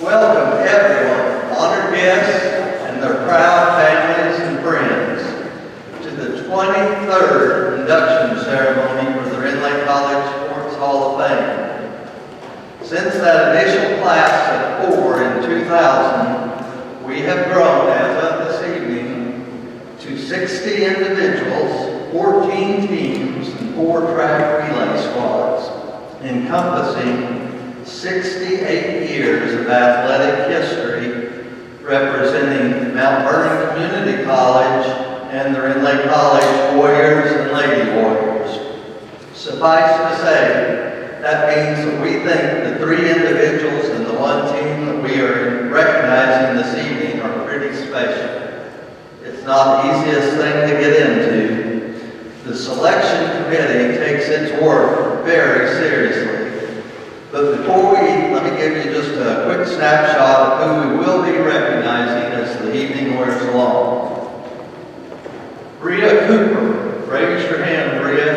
Welcome everyone, honored guests, and their proud families and friends, to the 23rd induction ceremony for the Rend College Sports Hall of Fame. Since that initial class of 4 in 2000, we have grown as of this evening to 60 individuals, 14 teams, and 4 track relay squads, encompassing 68 years of athletic history representing Mount Vernon Community College and the Rend College Warriors and Lady Warriors. Suffice to say, that means that we think the 3 individuals and the 1 team that we are recognizing this evening are pretty special. It's not the easiest thing to get into. The selection committee takes its work very seriously. But before let me give you just a quick snapshot of who we will be recognizing as the evening wears along. Bria Cooper, raise your hand, Bria.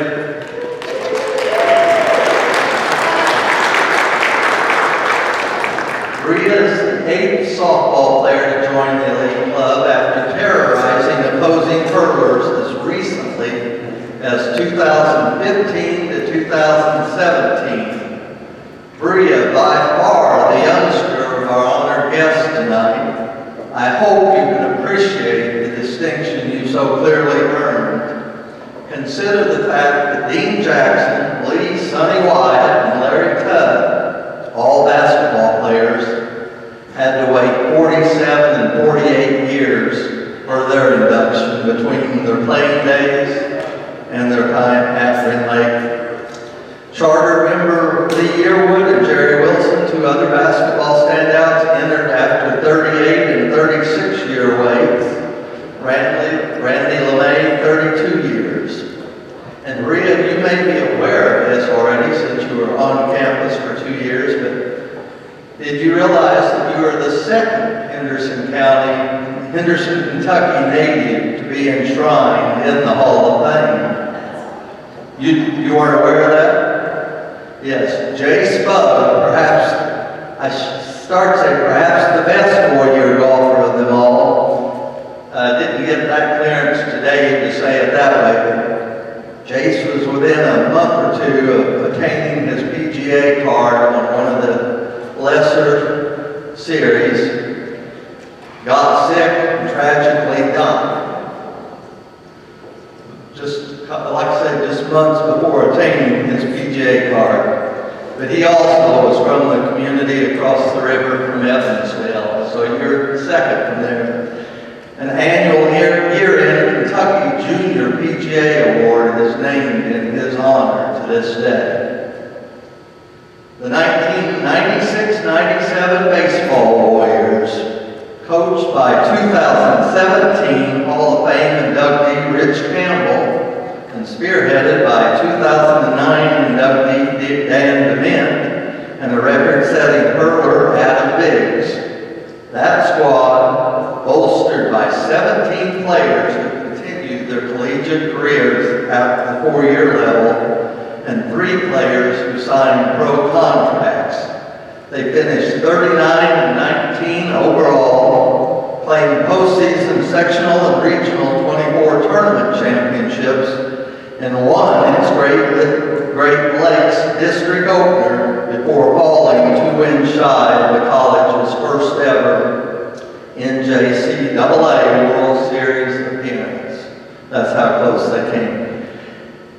Bria is the 8th softball player to join the elite club after terrorizing opposing hurlers as recently as 2015 to 2017. Bria, by far the youngster of our honored guest tonight, I hope you can appreciate the distinction you so clearly earned. Consider the fact that Dean Jackson, Lee, Sonny Wyatt, and Larry Tubb, all basketball players, had to wait 47 and 48 years for their induction between their playing days and their time at Rend Lake. Charter member Lee Yearwood and Jerry Wilson, 2 other basketball standouts, entered after 38 and 36-year waits. Randy LeMay, 32 years. And Rhea, you may be aware of this already since you were on campus for 2 years, but did you realize that you are the 2nd Henderson, Kentucky native to be enshrined in the Hall of Fame? You weren't aware of that? Yes, Jay Spud, perhaps the best 4-year golfer of them all. Didn't get that clearance today to say it that way. Jace was within a month or 2 of attaining his PGA card on one of the lesser series, got sick and tragically died. Just, like I said, just months before attaining his PGA card. But he also was from the community across the river from Evansville, so you're 2nd from there. An annual year-end Kentucky Junior PGA Award is named in his honor to this day. The 1996-97 Baseball Warriors, coached by 2017 Hall of Fame inductee Rich Campbell, and spearheaded by 2009 inductee Dan DeMint and a record-setting hurler Adam Biggs. That squad, bolstered by 17 players who continued their collegiate careers at the 4-year level and 3 players who signed pro contracts. They finished 39 and 19 overall, playing postseason, sectional, and regional 24 tournament championships, and won its Great Lakes District opener before falling 2 wins shy of the college's first ever NJCAA World Series appearance. That's how close they came.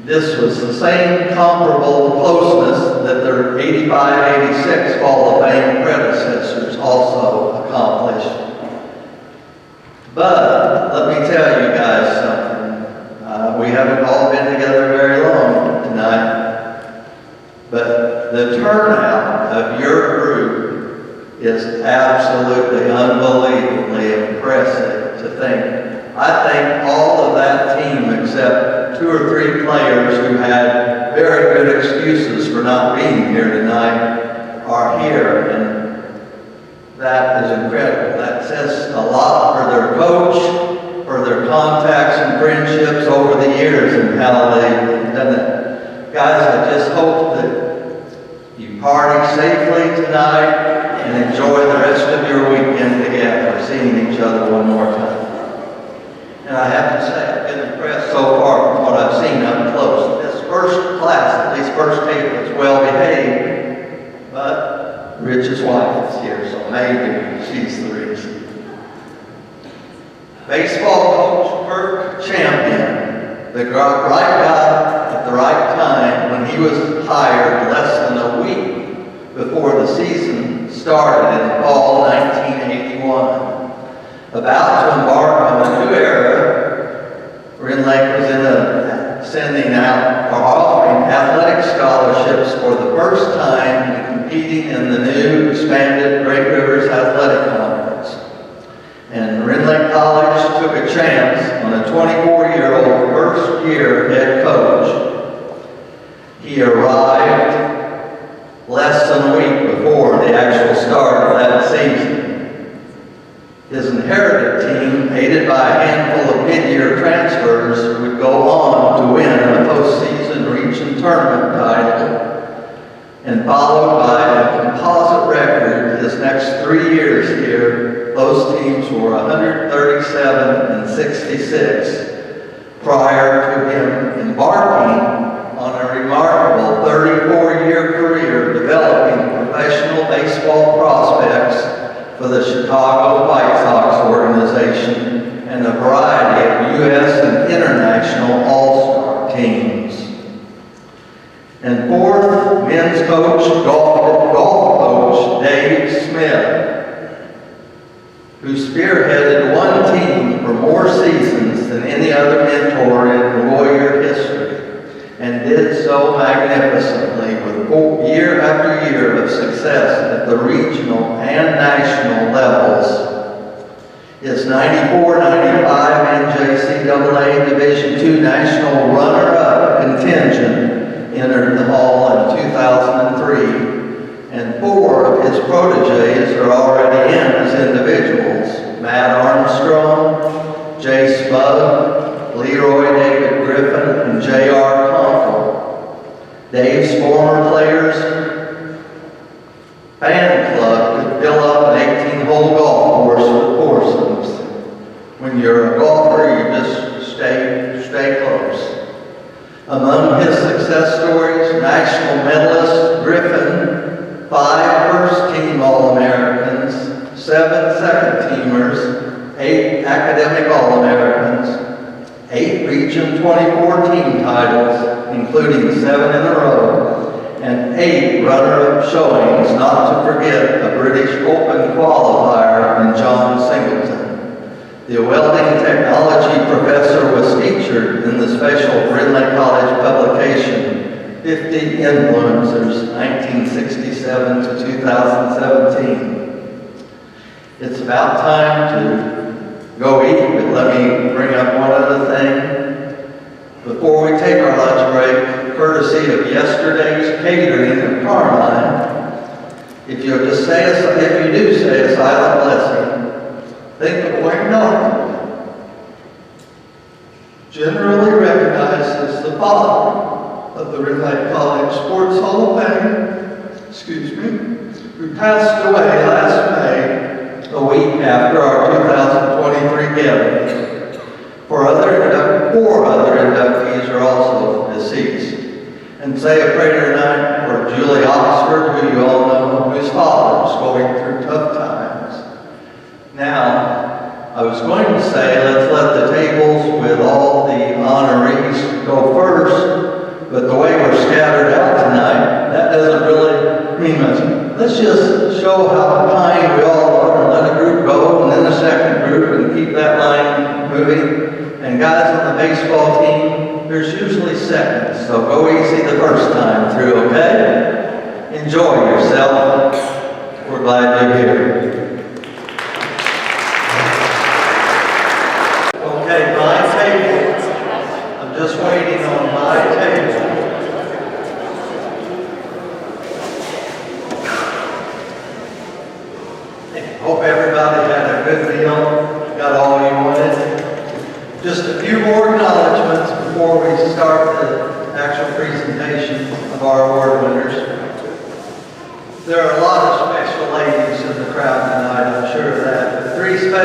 This was the same comparable closeness that their 85-86 Hall of Fame predecessors also accomplished. But let me tell you guys something. We haven't all been together very long tonight, but the turnout of your group is absolutely unbelievably impressive to think. I think all of that team, except 2 or 3 players who had very good excuses for not being here tonight, are here, and that is incredible. That says a lot for their coach, for their contacts and friendships over the years and how they've done it. Guys, I just hope that you party safely tonight and enjoy the rest seeing each other one more time. And I have to say, I've been impressed so far from what I've seen up close. This first class, at least first table, is well behaved, but Rich's wife is here, so maybe she's the reason. Baseball coach Kirk Champion, the right guy at the right time when he was hired less than a week before the season started in fall 1981. About to embark on a new era, Rend Lake was sending out or offering athletic scholarships for the first time and competing in the new expanded Great Rivers Athletic Conference. And Rend Lake College took a chance on a 24-year-old first-year head coach. He arrived less than a week before the actual start of that season. His inherited team, aided by a handful of mid-year transfers, would go on to win a postseason region tournament title, and followed by a composite record his next 3 years here, those teams were 137 and 66, prior to him embarking on a remarkable 34-year career developing professional baseball prospects for the Chicago White Sox organization and a variety of U.S. and international all-star teams. And fourth, men's coach, golf coach Dave Smith, who spearheaded one team for more seasons than any other mentor in Warrior history, and did so magnificently with year after year of success at the regional and national levels. His 94-95 NJCAA Division II National Runner-Up contingent entered the hall in 2003, and 4 of his proteges are already in as individuals: Matt Armstrong, Jay Spud, Leroy David Griffin, and J.R. Conkle. Dave's former players' fan club could fill up an 18-hole golf course with foursomes. When you're a golfer, you just stay close. Among his success stories, national medalist Griffin, 5 first-team All-Americans, 7 second-teamers, 8 academic All-Americans, 8 Region 2014 titles, including 7 in a row, and 8 runner-up showings, not to forget a British Open qualifier in John Singleton. The welding technology professor was featured in the special Rend Lake College publication, 50 Influencers, 1967 to 2017. It's about time to go eat, but let me bring up one other thing. Before we take our lunch break, courtesy of yesterday's catering of Carmine, if you do say a silent blessing, think of Wayne Norton, generally recognized as the father of the Rend Lake College Sports Hall of Fame, who passed away last May, a week after our 2023 gathering. 4 other inductees are also deceased. And say a prayer tonight for Julie Oxford, who you all know, whose father is going through tough times. Now, I was going to say let's let the tables with all the honorees go first, but the way we're scattered out tonight, that doesn't really mean much. Let's just show how kind we all are and let a group go, and then a second group, and keep that line moving. And guys on the baseball team, there's usually seconds, so go easy the first time through, okay? Enjoy yourself. We're glad you're here. Okay, my table. I'm just waiting on my table. Hope everybody had a good meal, got all you wanted. Just a few more acknowledgments before we start the actual presentation of our award winners. There are a lot of special ladies in the crowd tonight, I'm sure of that. But 3 special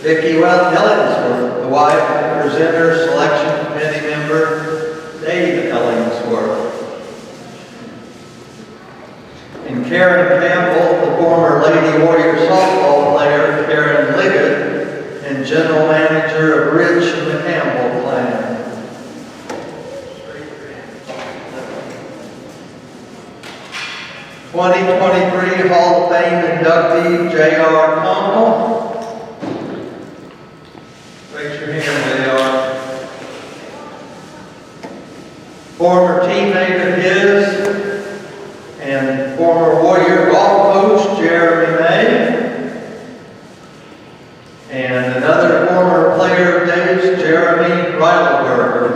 Vicki Ellingsworth, the wife of the presenter, selection committee member Dave Ellingsworth. And Karen Campbell, the former Lady Warrior softball player Karen Liggett, and general manager of Rich and the Campbell clan. 2023 Hall of Fame inductee J.R. Conkle. Raise your hand, J.R. Former teammate of his and former Warrior golf coach Jeremy May. And another former player of Dave's, Jeremy Reidelberger.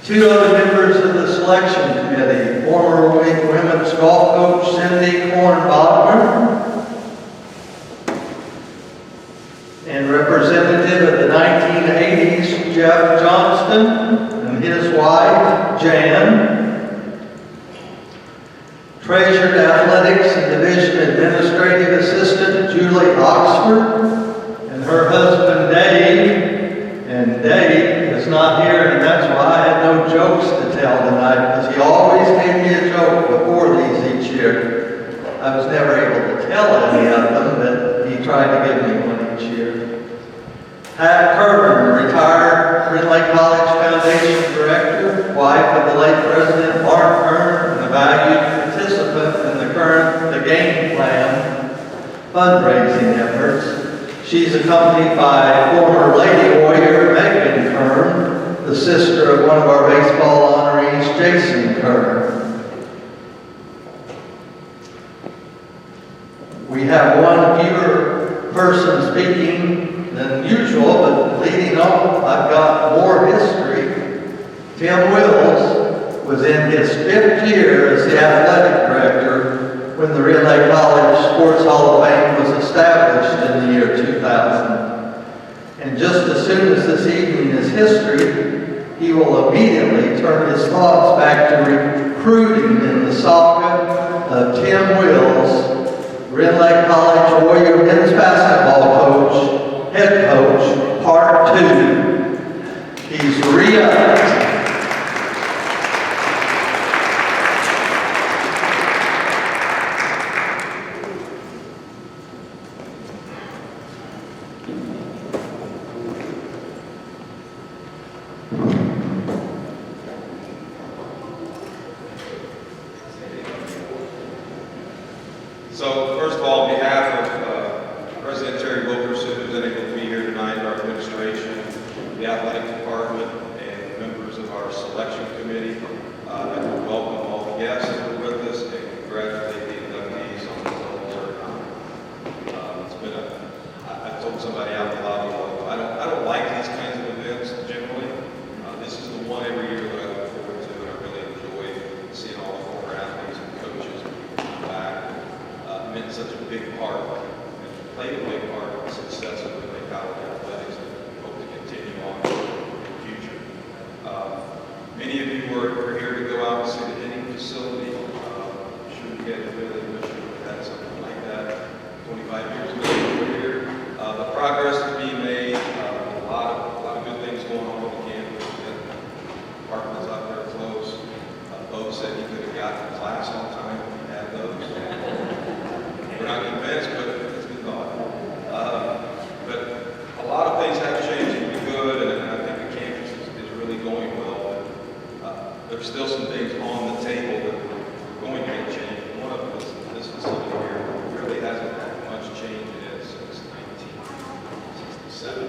Two other members of the selection committee, former women's golf coach Cindy Kornbachner and representative of the 1980s Jeff Johnston and his wife Jan, treasured athletics and division administrative assistant Julie Oxford and her husband Dave. And Dave is not here, and that's why I had no jokes to tell tonight, because he always gave me a joke before these each year. I was never able to tell any of them, but he tried to give me one each year. Pat Kirby, retired Rend Lake College Foundation Director, wife of the late President Mark Kern, and a valued participant in the game plan fundraising efforts. She's accompanied by former Lady Warrior Megan Kern, the sister of one of our baseball honorees, Jason Kern. We have one fewer person speaking than usual, but leading off, I've got more history. Tim Wills was in his 5th year as the athletic director when the Rend Lake College Sports Hall of Fame was established in the year 2000. And just as soon as this evening is history, he will immediately turn his thoughts back to recruiting in the saga of Tim Wills, Rend Lake College Warrior men's basketball coach, head coach, part 2. He's re-upped. So, first of all, on behalf of President Terry Wilkerson, who's unable to be here tonight, our administration, the athletic department, and members of our selection committee, I would welcome all the guests who are with us and congratulate the inductees on the results or not. It's been I told somebody out in the lobby, I don't like these kinds of events generally. This is the one every year that I look forward to, and I really enjoy seeing all the former athletes and coaches come back. Meant such a big part and played a big part in the success of Rend Lake College athletics, and hope to continue on in the future. Many of you were here to go out and see the hitting facility. I'm sure you guys really wish you would have had something like that 25 years ago over here. The progress is being made. A lot of good things going on with the campus. Apartments out there close. Bo said he could have gotten to class on time if he had those. We're not convinced, but it's a good thought. But a lot of things have changed to be good, and I think the campus is really going well. But there's still some things on the table that we're going to make change. One of them is this facility here really hasn't had much change in it since 1967.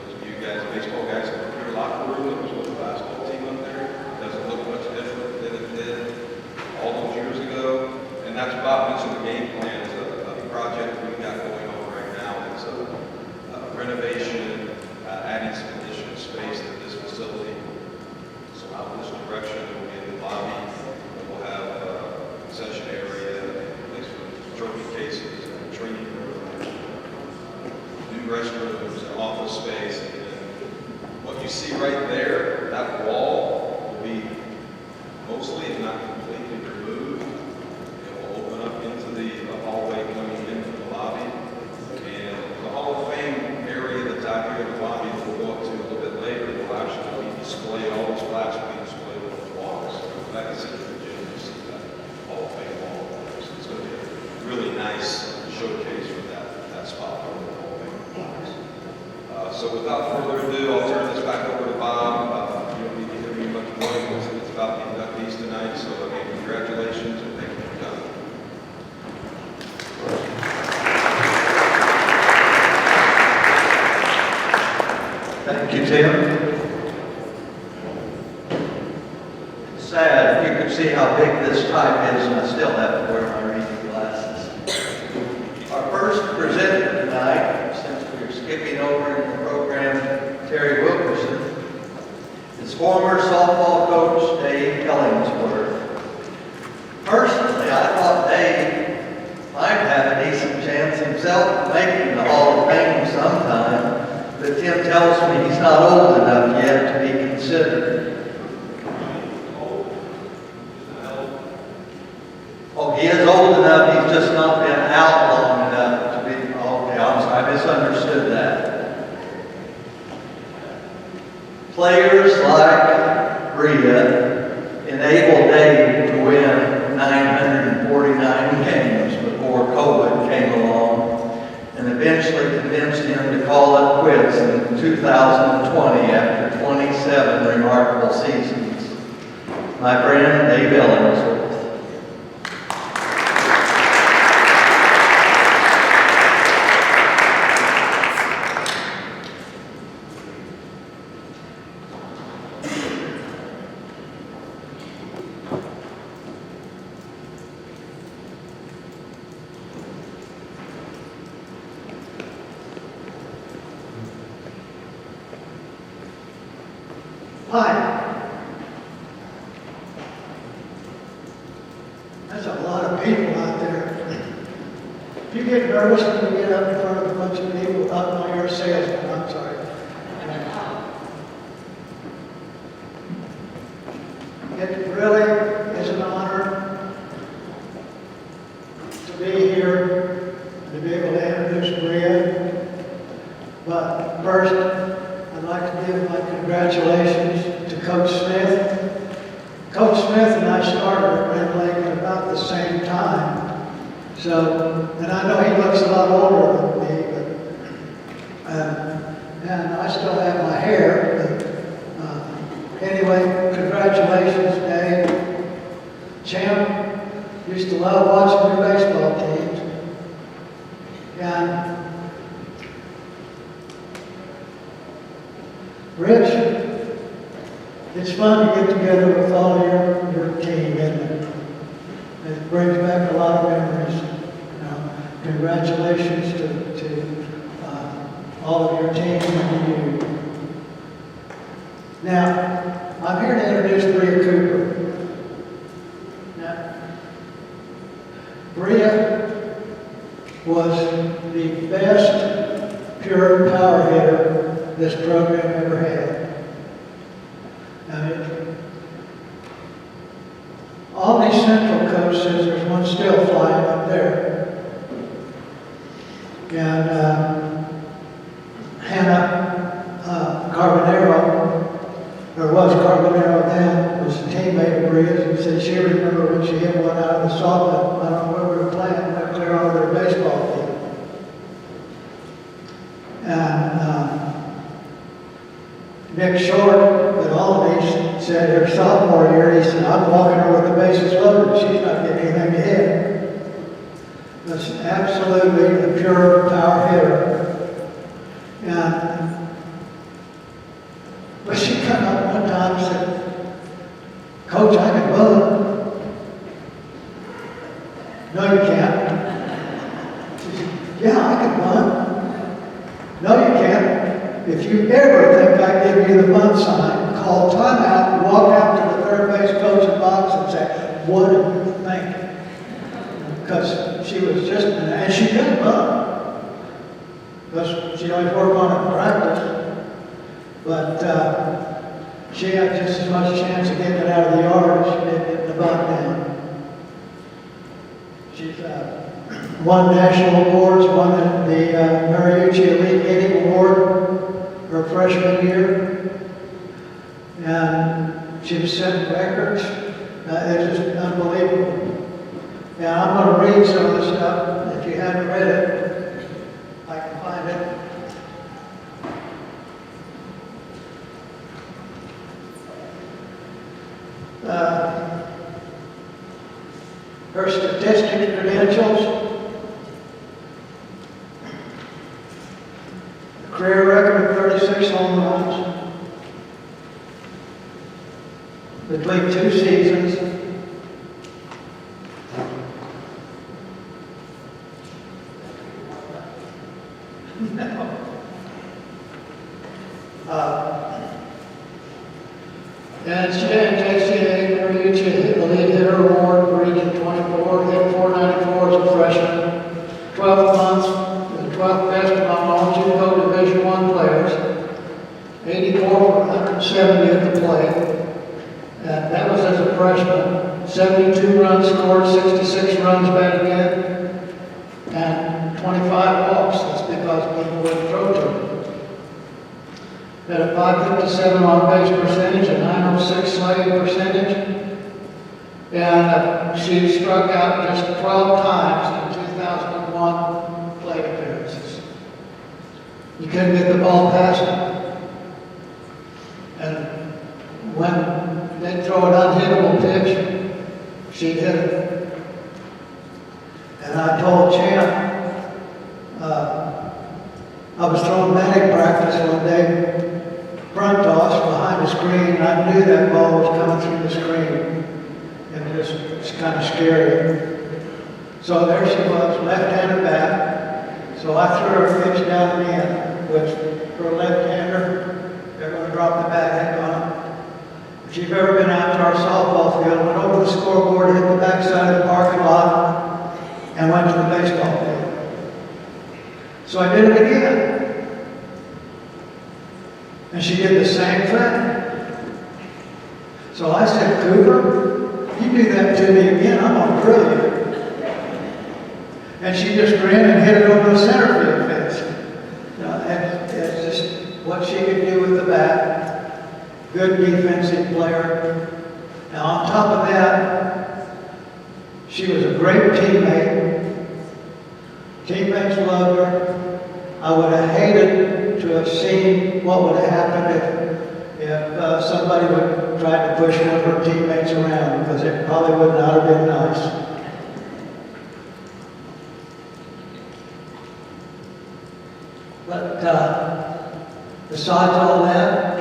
Those of you guys, baseball guys, your locker room that was with the basketball team up there doesn't look much different than it did all those years ago. And that's about mentioned the game plans of the project we've got going on right now. It's a renovation, adding some additional space to this facility. So out this direction, we'll be in the lobby. We'll have a concession area, a place for trophy cases, and a training room, new restrooms, and office space. And then what you see right there, that wall, will be mostly, if not completely, removed. Open up into the hallway coming into the lobby. nice showcase for that spot where the whole thing was. So without further ado, I'll turn this back over to Bob. You don't need to hear me much more. It's about the inductees tonight. So again, congratulations and thank you for coming. Thank you, Tim. It's sad, if you could see how big this type is, and I still have to wear my reading glasses. Our first presenter tonight, since we're skipping over in the program, Terry Wilkerson, is former softball coach Dave Ellingsworth. Personally, I thought Dave might have a decent chance himself of making the Hall of Fame sometime. But Tim tells me he's not old enough yet to be considered. Oh, he is old enough, he's just not been out long enough to be, okay, I'm sorry, I misunderstood that. Players like Bria enabled Dave to win 949 games before COVID came along, and eventually convinced him to call it quits in 2020 after 27 remarkable seasons. My friend, Dave Ellingsworth. Hi. There's a lot of people out there. If you get nervous when you get up in front of a bunch of people, no, you're a salesman, I'm sorry. It really is an honor to be here, to be able to introduce Bria. But first, I'd like to give my congratulations to Coach Smith. Coach Smith and I started at Rend Lake at about the same time. So, and I know he looks a lot older than me, but, and I still have my hair. But, anyway, congratulations, Dave. Champ, used to love watching your baseball teams. And Rich, it's fun to get together with all your team, and it brings back a lot of memories. Congratulations to all of your team and to you. Now, I'm here to introduce Bria Cooper. Now, Bria was the best pure power hitter this program ever had. Albany Central coach says there's one still flying up there. And Hannah Carbonero, or was Carbonero then, was a teammate of Bria's, and said she remembered when she hit one out of the softball, I don't know where we were playing, went clear over their baseball field. And Nick Short at Albany said her sophomore year, he said, I'm walking her with the bases loaded, she's not getting anything to hit. That's absolutely a pure power hitter. But she come up one time and said, Coach, I can bunt. No, you can't. She said, yeah, I can bunt. No, you can't. If you ever think I give you the bunt sign, call timeout and walk out to the third base coach's box and say, what do you think? Because she was just, and she could bunt. Because she always worked on it in practice. But she had just as much chance of getting it out of the yard as she did getting the bunt down. She's won national awards, won the Mariucci Elite Hitting Award her freshman year, and she was setting records. It's just unbelievable. Now I'm going to read some of the stuff. If you Career record of 36 home runs between 2 seasons. And JCA Marie hit the lead hitter award for Region 24, hit 494 as a freshman. 12th month, the 12th best among all JUCO Division I players. 84 for 170 at the plate. And that was as a freshman. 72 runs scored, 66 runs batted in, and 25 walks. That's because people wouldn't throw to him. Had a 557 on base percentage, a 906 slugging percentage, and she struck out just 12 times in 2001 plate appearances. You couldn't get the ball past her. And when they'd throw an unhittable pitch, she'd hit it. And I told Champ, I was throwing batting practice one day, front toss behind the screen, and I knew that ball was coming through the screen. And it's kind of scary. So there she was, left-handed bat. So I threw her a pitch down the end, which for a left-hander, they're going to drop the bat heck on it. If you've ever been out to our softball field, went over the scoreboard, hit the backside of the parking lot, and went to the baseball field. So I did it again. And she did the same thing. So I said, Cooper, you do that to me again, I'm going to drill you. And she just ran and hit it over the center field fence. And it's just what she could do with the bat. Good defensive player. Now on top of that, she was a great teammate. Teammates loved her. I would have hated to have seen what would have happened if somebody would try to push one of her teammates around, because it probably would not have been nice. But besides all that,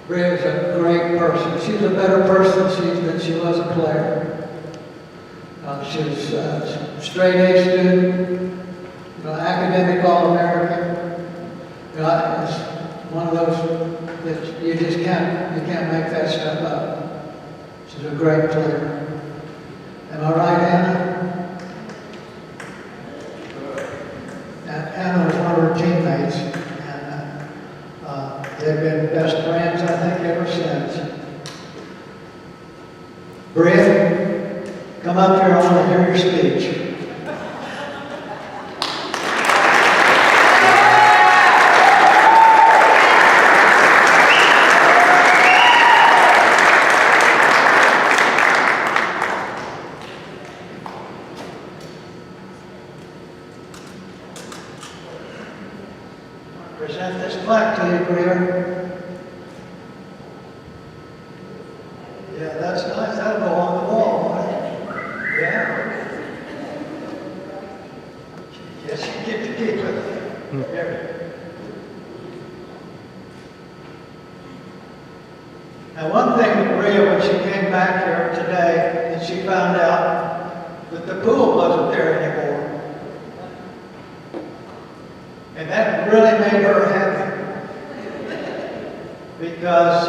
Bria is a great person. She's a better person than she was a player. She was a straight-A student. Academic All-American. It's one of those that you just can't make that stuff up. She's a great player. Am I right, Anna? Anna was one of her teammates, and they've been best friends, I think, ever since. Bria, come up here, I want to hear your speech. Present this plaque to you, Bria. Yeah, that's nice. That'll go on the wall, won't it? Yeah. Yes, you get to keep it. Here. Now, one thing with Bria, when she came back here today, and she found out that the pool wasn't there anymore. And that really made her happy. Because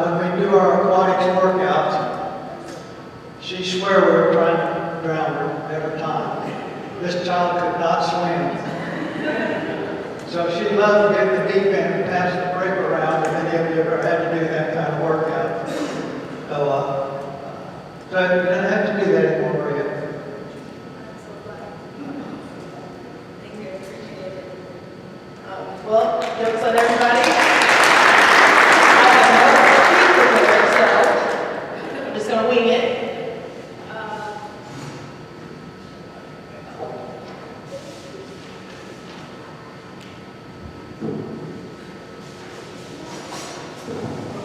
when we do our aquatics workouts, she swore we were trying to drown her every time. This child could not swim. So she loved getting the deep end and pass the break around, if any of you ever had to do that kind of workout. So I didn't have to do that anymore, Maria. Well, jokes on everybody. I have no speech prepared, so I'm just going to wing it.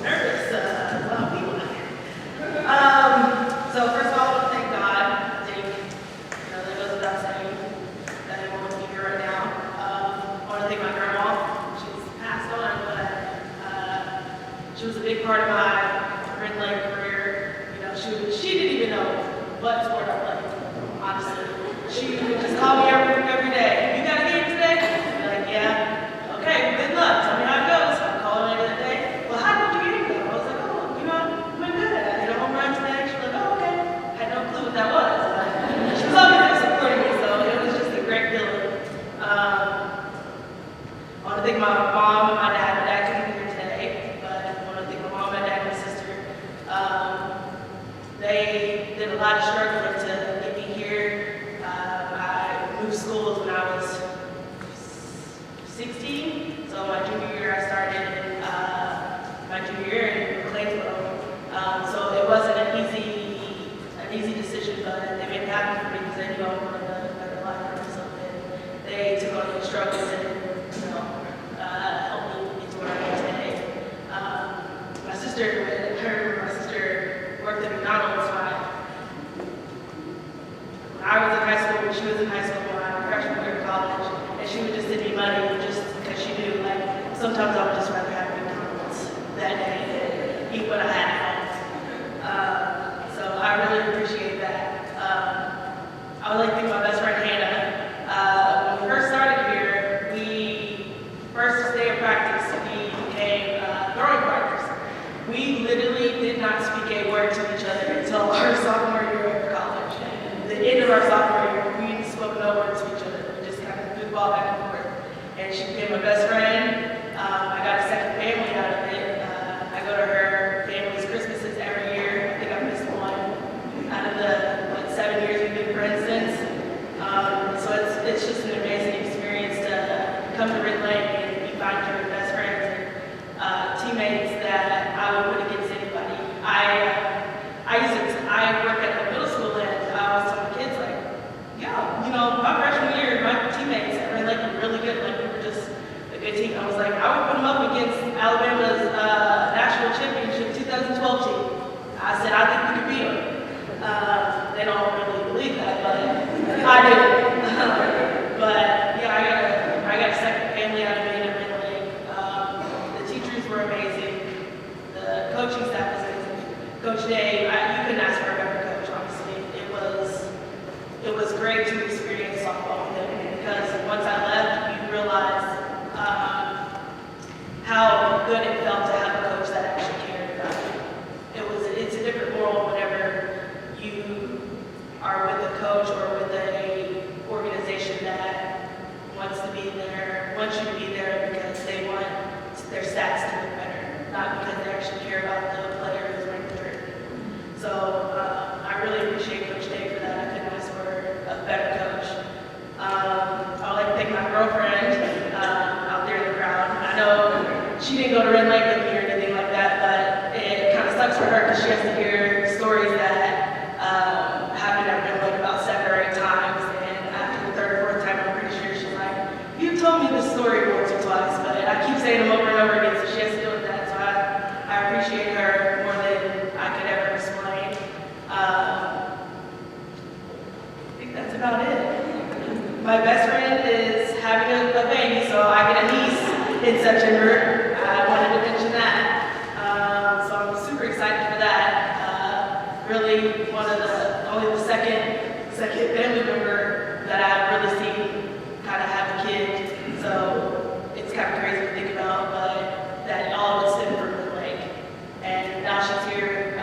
Nervous, a lot of people out here. So first of all, I want to thank God. I think, that goes without saying that everyone would be here right now. I want to thank my grandma. part of my Rend career. You know, she didn't even know what sport I played, honestly. She would just call me every day. You got a game today? I'd be like, yeah. Okay, good luck. Tell me how it goes. I'm calling her that day. Well, how did your game go? I was like, oh, you know, I went good. I hit a home run today. She's like, oh, okay. I had no clue what that was. But she was always there supporting me, so it was just a great feeling. I want to thank my mom and my dad. My dad couldn't be here today, but I want to thank my mom, my dad, and my sister. They did a lot of struggling to get me here. I moved schools when I was 16, so my junior year I started my junior year in Claysboro. So it wasn't an easy decision, but they made it happen for me because they knew I wanted a better life or something. They took on the struggles and helped me get to where I am today. My sister worked at McDonald's when I was in high school, when she was in high school, when I was freshman year of college, and she would just send me money just because she knew, like, sometimes I would just rather have McDonald's that day than eat what I had at home. So I really appreciate that. I would like to thank my best friend Hannah. When we first started here, first day of practice, we became throwing partners. We literally did not speak a word to each other until our sophomore year of college. The end of our sophomore year, we spoke no words to each other. We just kind of threw the ball back and forth. And she became my best friend. I got a second family out of it. I go to her family's Christmases every year. I think I missed one out of the 7 years we've been friends since. So it's just an amazing experience to come to Rend and be finding your best friends and teammates that I would put against anybody. I work at a middle school and I always tell my kids, like, yeah, you know, my freshman year, my teammates at Rend were really good. Like, we were just a good team. I was like, I would put them up against Alabama's national championship 2012 team. I said, I think we could beat them. They don't really believe that, but I do. But yeah, I got a second family out of being at Rend. The teachers were amazing. The coaching staff was amazing. Coach Day, you couldn't ask for a better coach, honestly. It was great to experience softball with him because once I left, you realize how good it felt to have a coach that actually cared about you. It's a different world whenever you are with a coach or with an organization that wants you to be there because they want their stats to look better, not because they actually care about the player who's ranked third. So I really appreciate Coach Day for that. I couldn't ask for a better coach. I'd like to thank my girlfriend out there in the crowd. I know she didn't go to Rend with me or anything like that, but it kind of sucks for her because she has to hear stories that happened at Rend about 7 or 8 times. And after the third or fourth time, I'm pretty sure she's like, "You told me this story once or twice," but I keep saying them over and over again, so she has to deal with that. So I appreciate her more than I could ever explain. I think that's about it. My best friend is having a baby, so I get a niece in September. I wanted to mention that. So I'm super excited for that. Really only the second family member that I've really seen kind of have a kid. So it's kind of crazy to think about, but that all of it stemmed from Rend Lake. And now she's here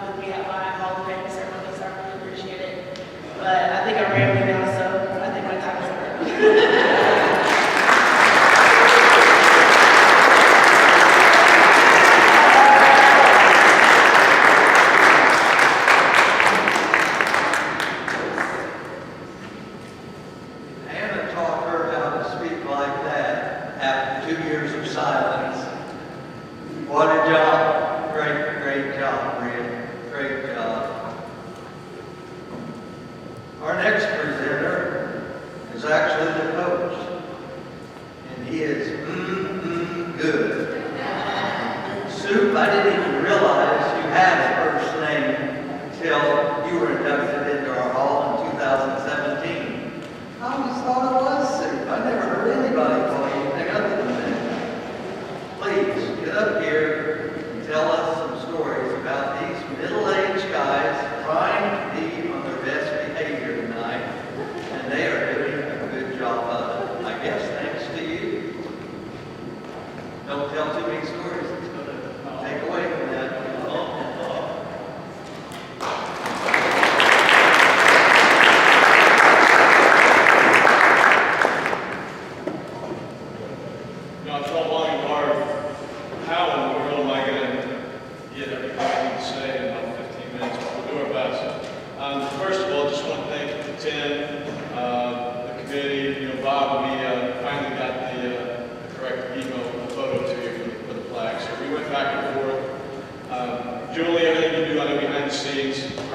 with me at my Hall of Fame ceremony, so I really appreciate it. But I think I'm rambling now, so I think my time is up.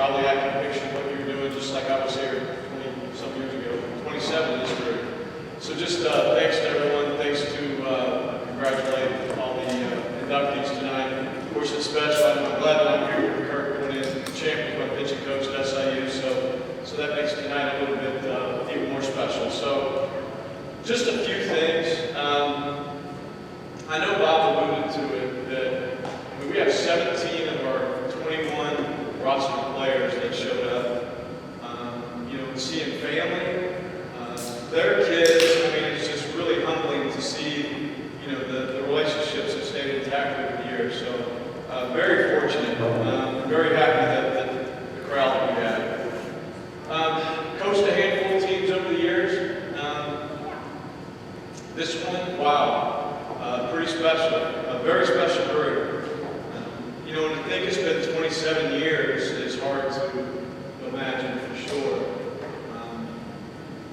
probably I can picture what you're doing just like I was here 20-some years ago, 27 this year. So just thanks to everyone, thanks to congratulate all the inductees tonight. Of course, it's special. I'm glad that I'm here with Kirk going in, champion, my pitching coach at SIU. So that makes tonight a little bit even more special. So just a few things. I know Bob alluded to it that we have 17 of our 21 roster players that showed up. Seeing family, their kids. I mean, it's just really humbling to see, the relationships that stayed intact over the years. So very fortunate. Very happy that the crowd that we had. Coached a handful of teams over the years. This one, wow, pretty special. A very special group. And to think it's been 27 years is hard to imagine for sure.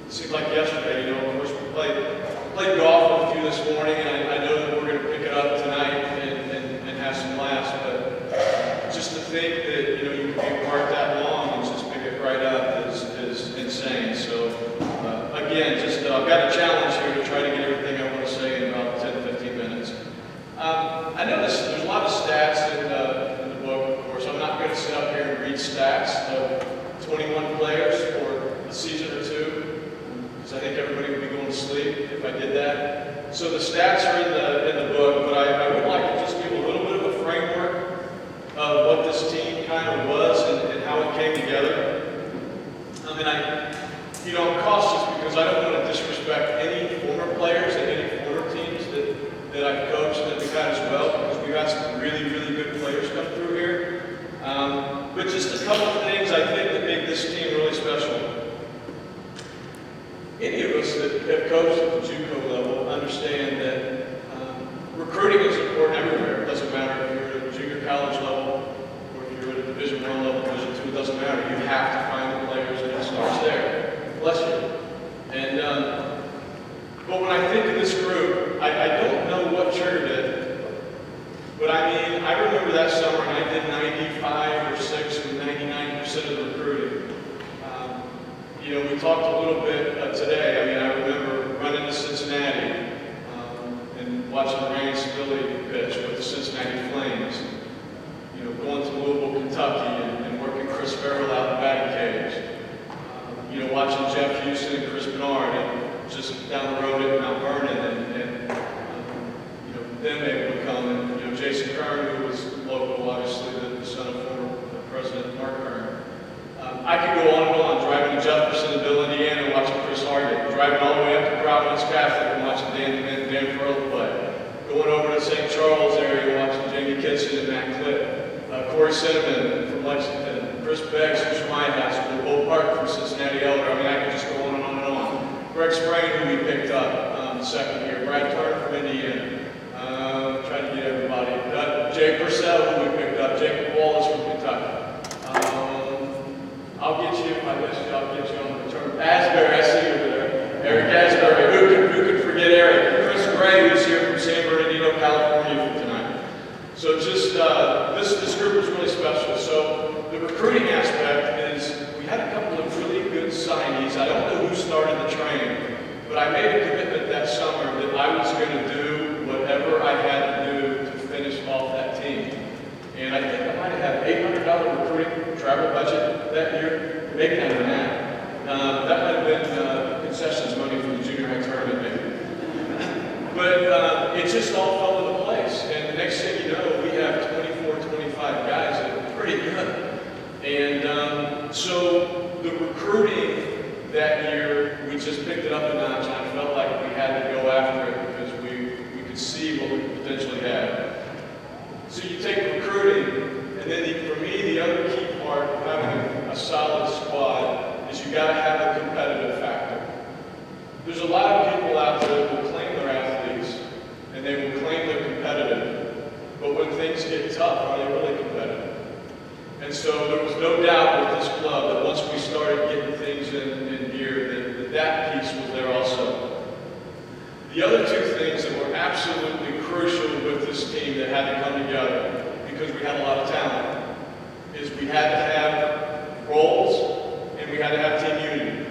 It seemed like yesterday, of course, we played golf with a few this morning, and I know that we're going to pick it up tonight and have some laughs, but just to think that, you can be apart that long and just pick it right up is insane. So, again, I've got a challenge here to try to get everything I want to say in about 10, 15 minutes. I noticed there's a lot of stats in the book, of course. I'm not going to sit up here and read stats of 21 players for a season or two, because I think everybody would be going to sleep if I did that. So the stats are in the book, but I would like to just give a little bit of a framework of what this team kind of was and how it came together. I'm cautious because I don't want to disrespect any former players and any former teams that I've coached that we've had as well, because we've had some really, really good players come through here. But just a couple of things I think that make this team really special. Any of us that have coached at the JUCO level understand that recruiting is important everywhere. It doesn't matter if you're at a junior college level or if you're at a Division I level, Division II, it doesn't matter. You have to find the players, and it starts there. Bless you. And but when I think of this group, I don't know what triggered it, but I remember that summer and I did 95 or 6 or 99% of the recruiting. We talked a little bit today. I remember running to Cincinnati and watching Rand Spilley pitch with the Cincinnati Flames. Going to Louisville, Kentucky, and working Chris Farrell out in the batting cage. Watching Jeff Houston and Chris Bernard, and just down the road at Mount Vernon, and them able to come, and Jason Kern, who was local, obviously the son of former President Mark Kern. I could go on and on, driving to Jefferson and Bill, Indiana, and watching Chris Hargett, driving all the way up to Providence Catholic and watching Dan Furl play, going over to St. Charles area and watching Jamie Kitson and Matt Clipp, Corey Cinnamon from Lexington, Chris Beggs from Schmide High School, Bull Park from Cincinnati Elder. I could just go on and on and on. Greg Sprain, who we picked up the second year, Brad Turner from Indiana, trying to get everybody. Jay Purcell, who we picked up, Jacob Wallace from Kentucky. I'll get you, if I miss you, I'll get you on the return. Asbury, I see you over there. Eric Asbury, who could forget Eric? Chris Gray, who's here from San Bernardino, California for tonight. So just, this group was really special. So the recruiting aspect is, we had a couple of really good signees. I don't know who started the train, but I made a commitment that summer that I was going to do whatever I had to do to finish off that team. And I think I might have had $800 recruiting travel budget that year, maybe not even that. That might have been concessions money from the junior high tournament, maybe. But it just all fell into place. And the next thing you know, we have 24, 25 guys that are pretty good. And so the recruiting that year, we just picked it up a notch, and I felt like we had to go after it because we could see what we potentially had. So you take recruiting, and then for me, the other key part of having a solid squad is you got to have a competitive factor. There's a lot of people out there that will claim they're athletes, and they will claim they're competitive, but when things get tough, are they really competitive? And so there was no doubt with this club that once we started getting things in gear, that piece was there also. The other two things that were absolutely crucial with this team that had to come together, because we had a lot of talent, is we had to have goals, and we had to have team unity.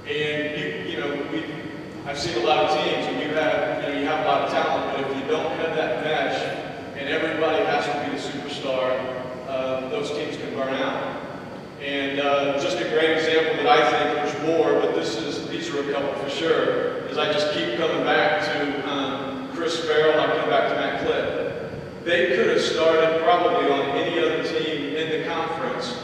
And I've seen a lot of teams, and you have a lot of talent, but if you don't have that mesh, and everybody has to be the superstar, those teams can burn out. And just a great example that I think there's more, but these are a couple for sure, is I just keep coming back to Chris Farrell, I come back to Matt Clipp. They could have started probably on any other team in the conference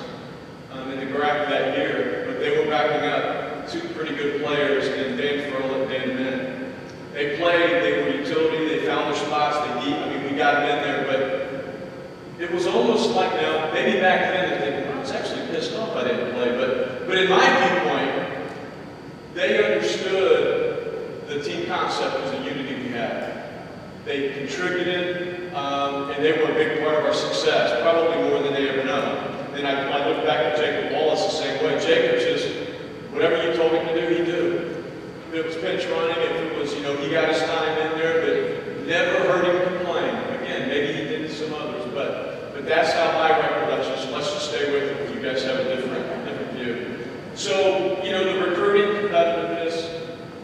in the GRAC that year, but they were backing up two pretty good players in Dan Furl and Dan Min. They played, they were utility, they found their spots, we got them in there, but it was almost like, now, maybe back then they think, I was actually pissed off I didn't play, but in my viewpoint, they understood the team concept as a unity we had. They contributed, and they were a big part of our success, probably more than they ever know. Then I look back at Jacob Wallace the same way. Jacob just, whatever you told him to do, he'd do. If it was pinch running, if it was, he got his time in there, but never heard him complain. Again, maybe he did to some others, but that's how my recollection. So let's just stay with it. You guys have a different view. So, the recruiting, competitiveness,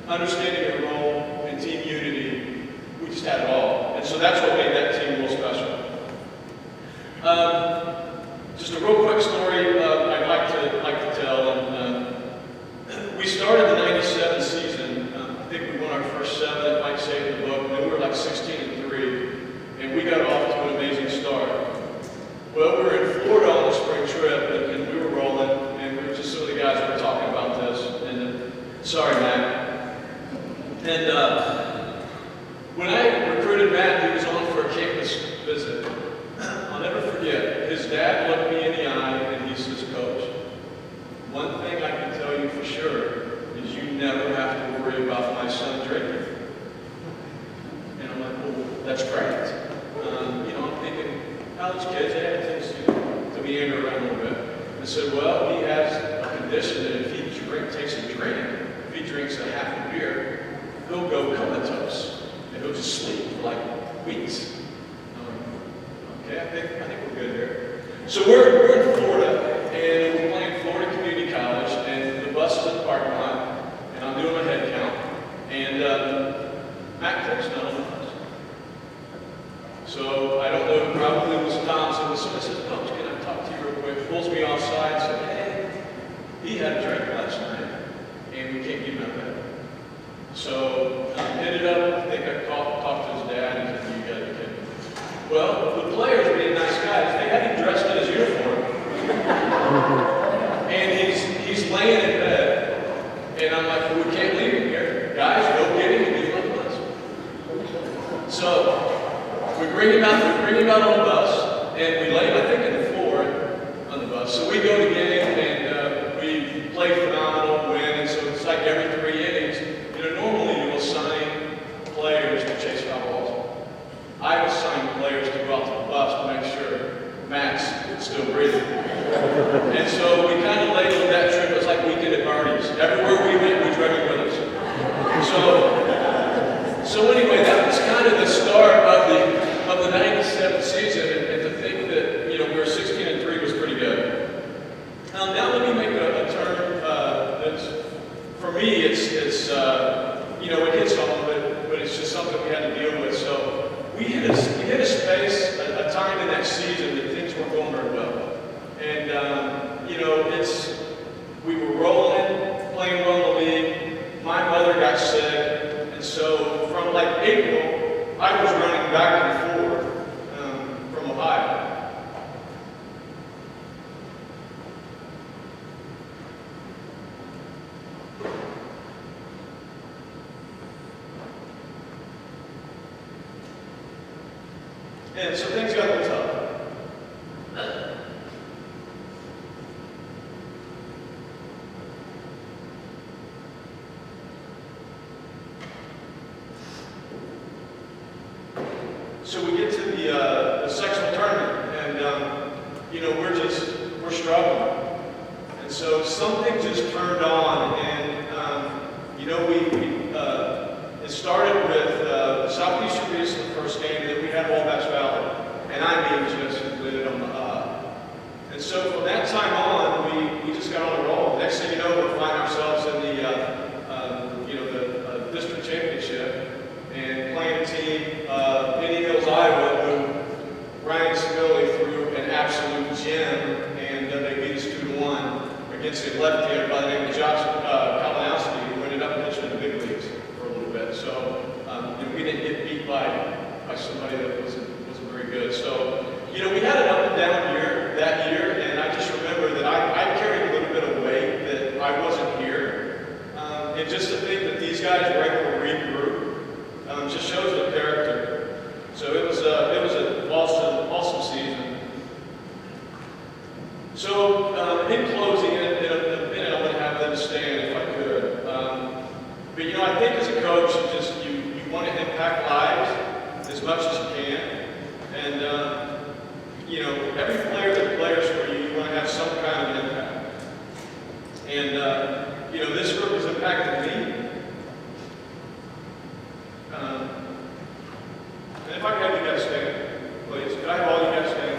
understanding your role, and team unity, we just had it all. And so that's what made that team real special. Just a real quick story I'd like to tell. And we started the '97 season. I think we won our first 7, it might say in the book. And we were like 16-3, and we got off to an amazing start. Well, we were in Florida on the spring trip, and we were rolling, and we were just some of the guys were talking about this. And sorry, Matt. And when I recruited Matt, he was on for a campus visit. I'll never forget. His dad looked me in the eye, and he says, "Coach, one thing I can tell you for sure is you never have to worry about my son drinking." And I'm like, "Well, that's great." I'm thinking, college kids, they have things to meander around a little bit. I said, "Well, he has a condition that if he takes a drink, if he drinks a half a beer, he'll go comatose, and he'll just sleep for like weeks." Okay, I think we're good here. So we're in Florida, and we're playing Florida Community College, and the bus is in the parking lot, and I'm doing my head count, and Matt Clipp's not on the bus. So I don't know, probably it was Tom, so somebody says, "Coach, can I talk to you real quick?" Pulls me offside and said, "Hey, he had a drink last night, and we can't get him out of bed." So ended up, I think I talked to his dad, and he said, "You gotta be kidding me." Well, the players being nice guys, they had him dressed in his uniform. And he's laying in bed. And I'm like, "Well, we can't leave him here. Guys, go get him and get him on the bus." So we bring him out on the bus, and we lay him, I think, in the floor on the bus. So we go to get him, and we play phenomenal, win, and so it's like every 3 innings. Normally you will assign players to chase foul balls. I assign players to go out to the bus to make sure Matt's still breathing. And so we kind of labeled that trip as like weekend at Barney's. Everywhere we went, we drug him with us. So anyway, that was kind of the start of the '97 season, and to think that we were 16-3 was pretty good. Now let me make a turn. That's for me, it's it hits home, but it's just something we had to deal with. So we hit a space, a time in that season that things weren't going very well. And, we were rolling, playing well in the league. My mother got sick. And so from like April, I was running back and forth from Ohio. And so things got a little tough. So we get to the sectional tournament, and we're struggling. And so something just turned on, and it started with Southeastern beat us in the first game, and then we had Wabash Valley, and I mean just lit it on the eye. And so from that time on, we And just to think that these guys were able to regroup, just shows their character. So it was an awesome season. So in closing, in a minute, I'm going to have them stand if I could. But you know, I think as a coach, you want to impact lives as much as you can. And you know, every player that plays for you, you want to have some kind of impact. And you know, this group has impacted me. And if I could have you guys stand, please. Could I have all you guys stand?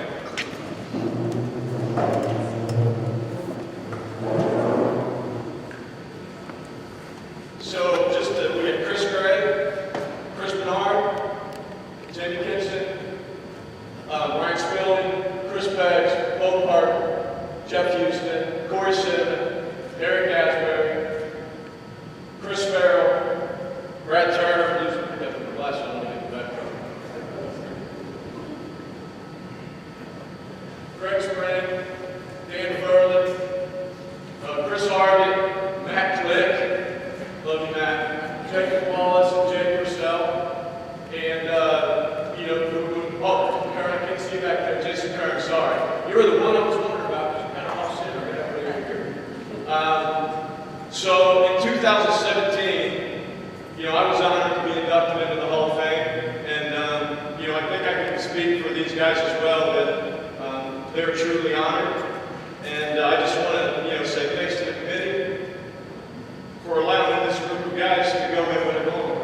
So we had Chris Gray, Chris Bernard, Jamie Kitson, Brian Spelling, Chris Beggs, Paul Park, Jeff Houston, Corey Simmons, Eric Asbury, Chris Farrell, Brad Turner, who's got the glasses on in the back. Greg Spring, Dan Furlan, Chris Harvey, Matt Click, love you Matt, Jacob Wallace, and Jay Purcell, and you know, I can't see you back there, Jason Kern, sorry. You were the one I was wondering about, because you kind of off center right over here. So in 2017, you know, I was honored to be inducted into the Hall of Fame, and you know, I think I can speak for these guys as well that they're truly honored. And I just want to, you know, say thanks to the committee for allowing this group of guys to go in with it on.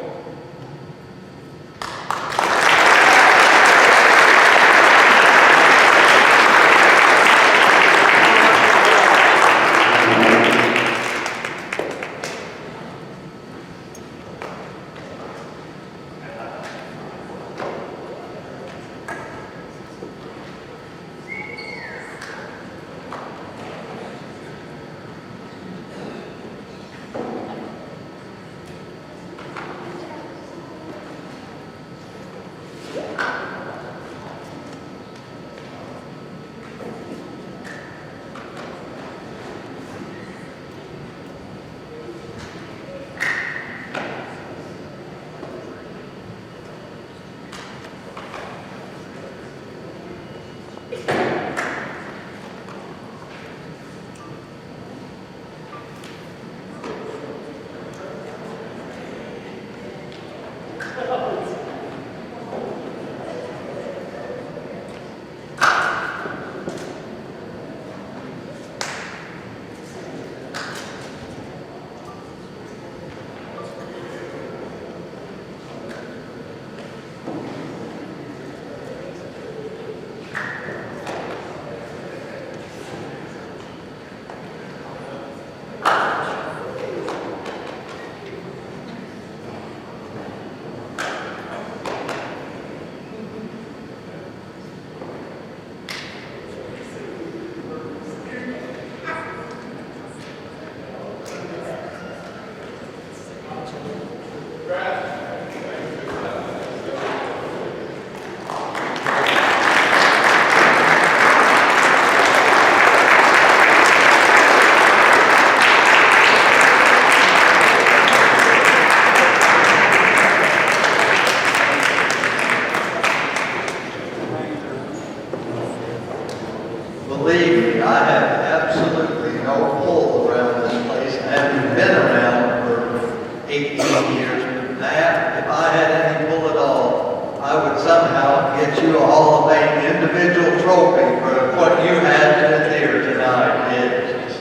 Believe me, I have absolutely no pull around this place. I haven't been around for 18 years. That, if I had any pull at all, I would somehow get you a Hall of Fame individual trophy for what you had here tonight, kids.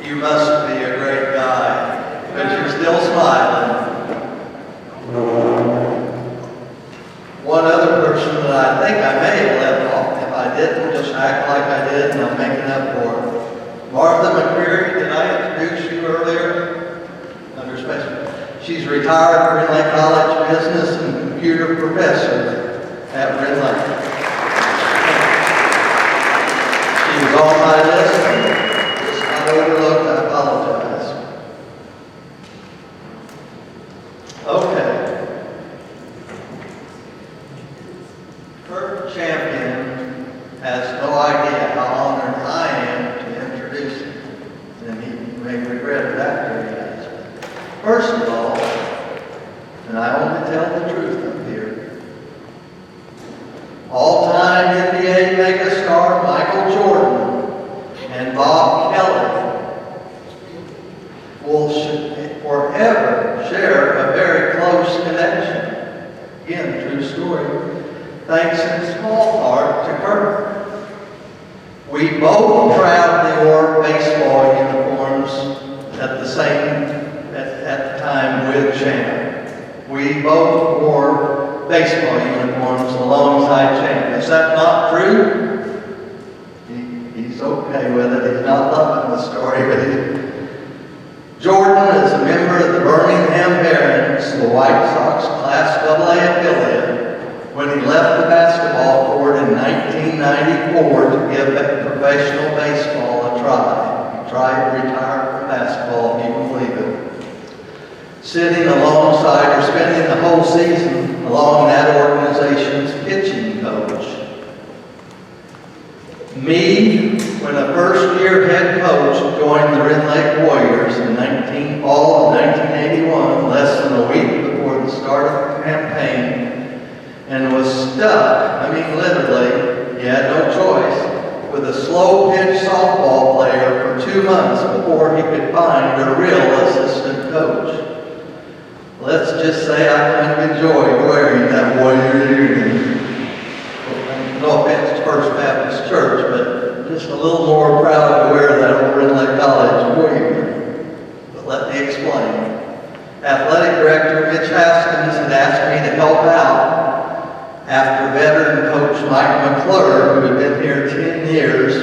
You must be a great guy, but you're still smiling. One other person that I think I may have left off, if I didn't, just act like I did, and I'm making up for it. Martha McCreary, did I introduce you earlier? Under special. She's retired Rend Lake College business and computer professor at Rend Lake. She was on my list, and just got overlooked. I apologize. Okay. Kurt Champion has no idea how honored I am to introduce him, and he may regret it after he has. First of all, and I only tell the truth up here, all-time NBA megastar Michael Jordan and Bob Kelly will forever share a very close connection. Again, true story. Thanks in small part to Kirk. We both proudly wore baseball uniforms at the time with Champ. We both wore baseball uniforms alongside Champ. Is that not true? He's okay with it. He's not loving the story, but Jordan is a member of the Birmingham Barons, the White Sox Class AA affiliate, when he left the basketball court in 1994 to give professional baseball a try. He tried to retire from basketball, if you can believe it. Sitting alongside or spending the whole season along that organization's pitching coach. Me, when a first-year head coach joined the Rend Lake Warriors in fall of 1981, less than a week before the start of the campaign, and was stuck, literally, he had no choice, with a slow-pitch softball player for 2 months before he could find a real assistant coach. Let's just say I kind of enjoyed wearing that Warrior uniform. No offense to First Baptist Church, but just a little more proud to wear that over in Lake College Warrior. But let me explain. Athletic Director Mitch Haskins had asked me to help out after veteran coach Mike McClure, who had been here 10 years,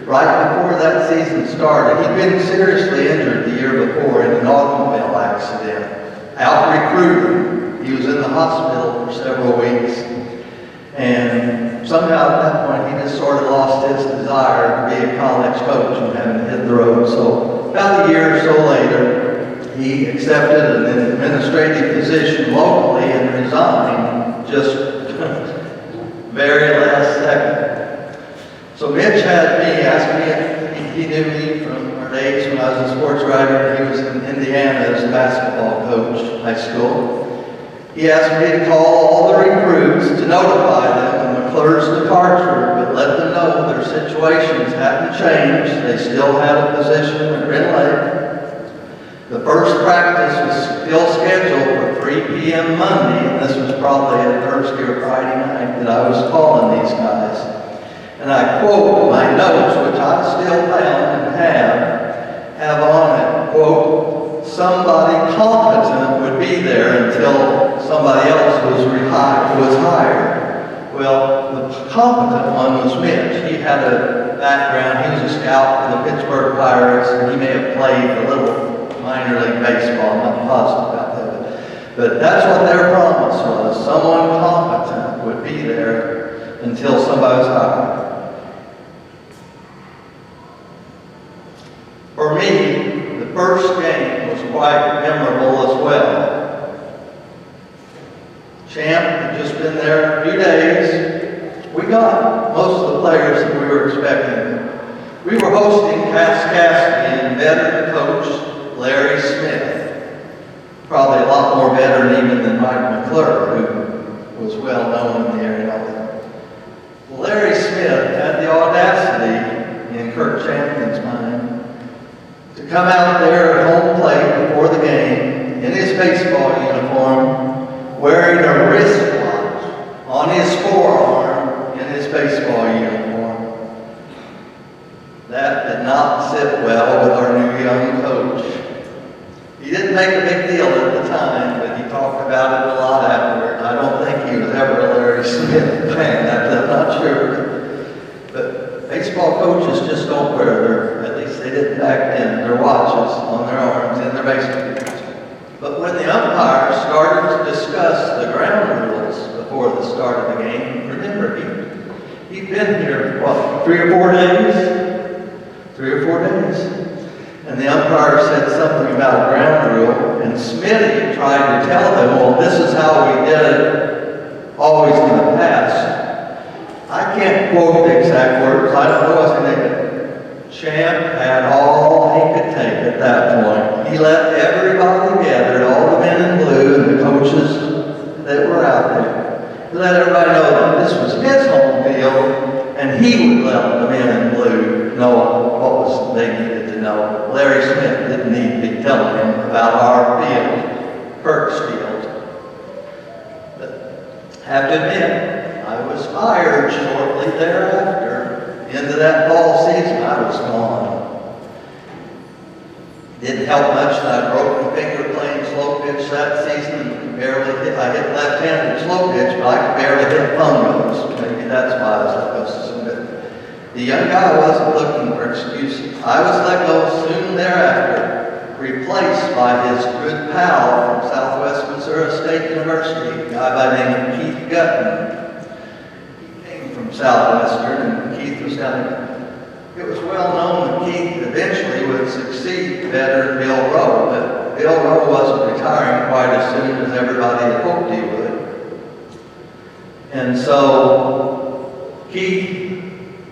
right before that season started. He'd been seriously injured the year before in an automobile accident. Out recruiting. He was in the hospital for several weeks. And somehow at that point, he just sort of lost his desire to be a college coach and having hit the road. So about a year or so later, he accepted an administrative position locally and resigned just very last second. So Mitch had me, asked me if he knew me from our days when I was a sports writer. He was in Indiana as a basketball coach, high school. He asked me to call all the recruits to notify them of McClure's departure, but let them know their situations hadn't changed. They still had a position at Rend Lake. The first practice was still scheduled for 3 p.m. Monday, and this was probably a Thursday or Friday night that I was calling these guys. And I quote my notes, which I still found and have on it, quote, somebody competent would be there until somebody else was hired. Well, the competent one was Mitch. He had a background. He was a scout for the Pittsburgh Pirates, and he may have played a little minor league baseball. I'm not positive about that. But that's what their promise was. Someone competent would be there until somebody was hired. For me, the first game was quite memorable as well. Champ had just been there a few days. We got most of the players that we were expecting. We were hosting Kaskaskia and veteran coach Larry Smith. Probably a lot more veteran even than Mike McClure, who was well known in the area. Larry Smith had the audacity, in Kirk Champion's mind, to come out there at home plate before the game in his baseball uniform, wearing a wristwatch on his forearm in his baseball uniform. That did not sit well with our new young coach. He didn't make a big deal at the time, but he talked about it a lot afterward. I don't think he was ever a Larry Smith fan. I'm not sure. But baseball coaches just don't wear at least they didn't back then, their watches on their arms in their baseball. But when the umpires started to discuss the ground rules before the start of the game, remember, he'd been here, 3 or 4 days? 3 or 4 days. And the umpire said something about a ground rule, and Smitty tried to tell them, well, this is how we did it always in the past. I can't quote the exact words. I don't know if they could. Champ had all he could take at that point. he let everybody gather, all the men in blue and the coaches that were out there. He let everybody know that this was his home field, and he would let the men in blue know what they needed to know. Larry Smith didn't need to be telling him about our field, Kirk's field. But I have to admit, I was fired shortly thereafter. Into that fall season, I was gone. Didn't help much that I broke my finger playing slow pitch that season and barely hit. I hit left-handed slow pitch, but I could barely hit fungos. Maybe that's why I was let go so soon. But the young guy wasn't looking for excuses. I was let go soon thereafter, replaced by his good pal from Southwest Missouri State University, a guy by the name of Keith Gutton. He came from Southwestern, and Keith was down there. It was well known that Keith eventually would succeed better than Bill Rowe, but Bill Rowe wasn't retiring quite as soon as everybody had hoped he would. And so Keith,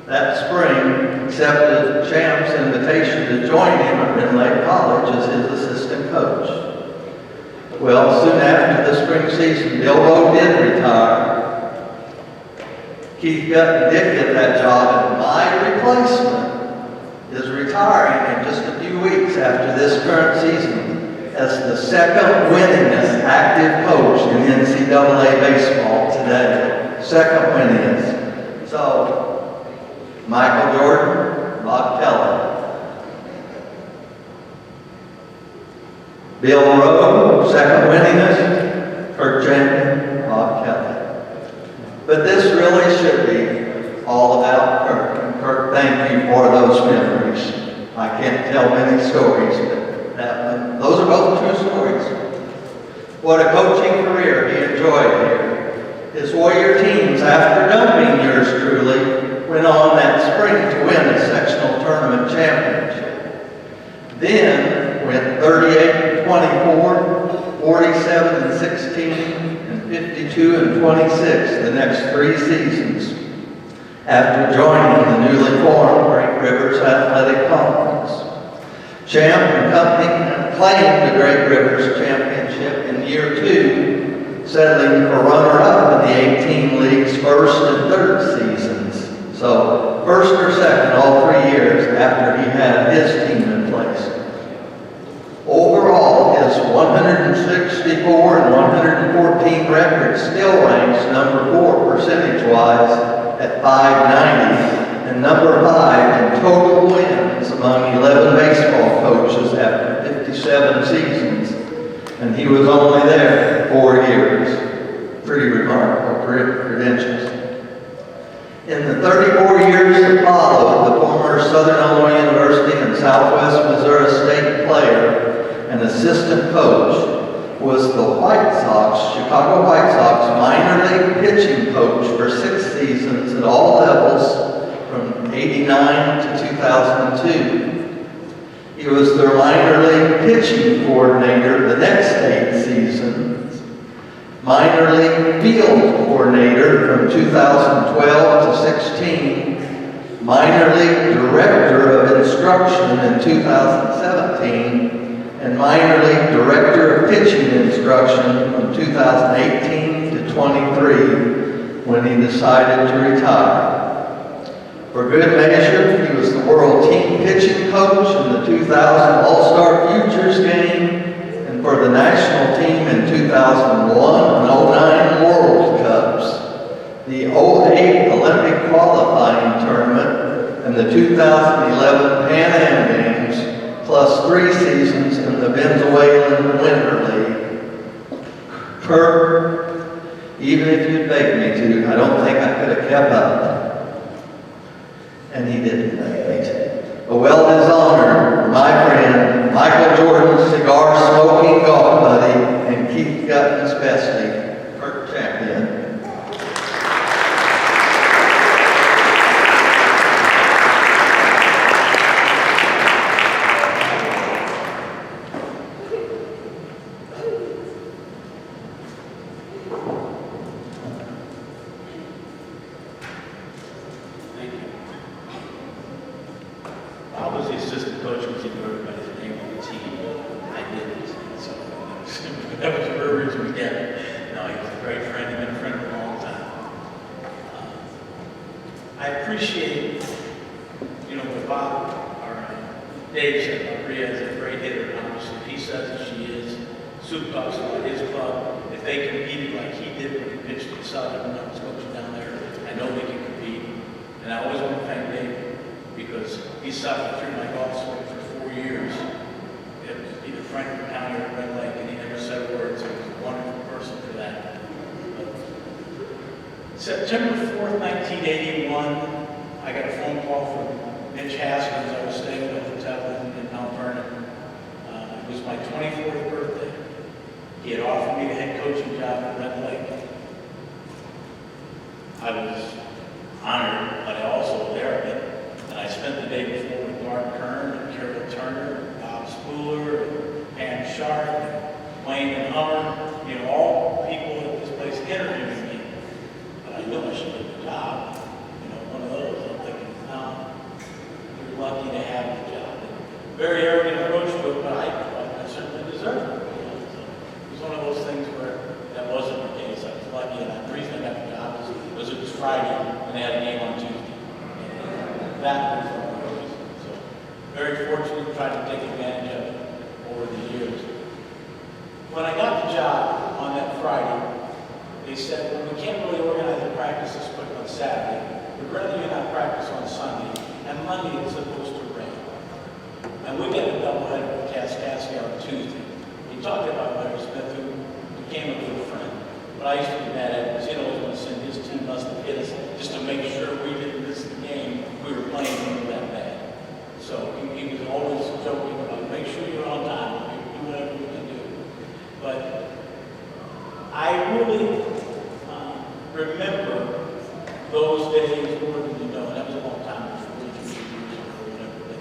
that spring, accepted Champ's invitation to join him at Rend Lake College as his assistant coach. Well, soon after the spring season, Bill Rowe did retire. Keith Gutton did get that job, and my replacement is retiring in just a few weeks after this current season as the second winningest active coach in NCAA baseball today. Second winningest. So, Michael Jordan, Bob Kelly. Bill Rowe, second winningest. Kirk Champion, Bob Kelly. But this really should be all about Kirk. And Kirk, thank you for those memories. I can't tell many stories, but those are both true stories. What a coaching career he enjoyed here. His Warrior teams, after dumping yours truly, went on that spring to win a sectional tournament championship. Then went 38-24, 47-16, 52-26 the next 3 seasons after joining the newly formed Great Rivers Athletic Conference. Champ and company claimed the Great Rivers Championship in year 2, settling for runner-up in the 18 league's first and third seasons. So first or second all 3 years after he had his team in place. Overall, his 164 and 114 record still ranks number 4 percentage-wise at .590 and number 5 in total wins among 11 baseball coaches after 57 seasons. And he was only there 4 years. Pretty remarkable credentials. In the 34 years that followed, the former Southern Illinois University and Southwest Missouri State player and assistant coach was the Chicago White Sox minor league pitching coach for 6 seasons at all levels from 89 to 2002. He was their minor league pitching coordinator the next 8 seasons, minor league field coordinator from 2012 to 16, minor league director of instruction in 2017, and minor league director of pitching instruction from 2018 to 23 when he decided to retire. For good measure, he was the world team pitching coach in the 2000 All-Star Futures game and for the national team in 2001 and 09 World Cups, the 08 Olympic qualifying tournament, and the 2011 Pan Am Games, plus 3 seasons in the Venezuelan Winter League. Kirk, even if you'd begged me to, I don't think I could have kept up. And he didn't beg me to. A well-deserved honor, my friend, Michael Jordan's cigar-smoking golf buddy, and Keith Gutton's bestie, Kirk Champion. I was the assistant coach because he wrote about his name on the team. appreciate, what Bob, or Dave said, Maria is a great hitter, and obviously, if he says that she is, Soup talks about his club. If they competed like he did when he pitched at Southern, when I was coaching down there, I know they can compete. And I always want to thank Dave, because he suffered through my golf swing for 4 years. It was either Franklin County or Red Lake, and he never said a word, so he was a wonderful person for that. September 4th, 1981, I got a phone call from Mitch Haskins. I was staying at a hotel in Mount Vernon. It was my 24th birthday. He had offered me the head coaching job at Red Lake. I was honored, but I also was arrogant. And I spent the day before with Mark Kern and Carol Turner, Bob Spooler, and Pam Sharp, and Wayne and Hummer, all people at this place interviewing me. But I knew I should get the job. One of those. I'm thinking, no, you're lucky to have the job. And very arrogant approach to it, but I certainly deserved it. So it was one of those things where that wasn't the case. I was lucky, and the reason I got the job was it was Friday, and they had a game on Tuesday. And that was one of the reasons. So very fortunate, tried to take advantage of it over the years. When I got the job on that Friday, they said, well, we can't really organize the practices quick on Saturday. We'd rather you not practice on Sunday, and Monday it's supposed to rain. And we get a doubleheader with Kaskaskia on Tuesday. He talked about Larry Smith, who became a good friend. But I used to be mad at him because he'd always want to send his team us to hit us just to make sure we didn't miss the game. We were playing him that bad. So he was always joking about, make sure you're on time, do whatever you can do. But I really remember those days more than you know, and that was a long time before or whatever. But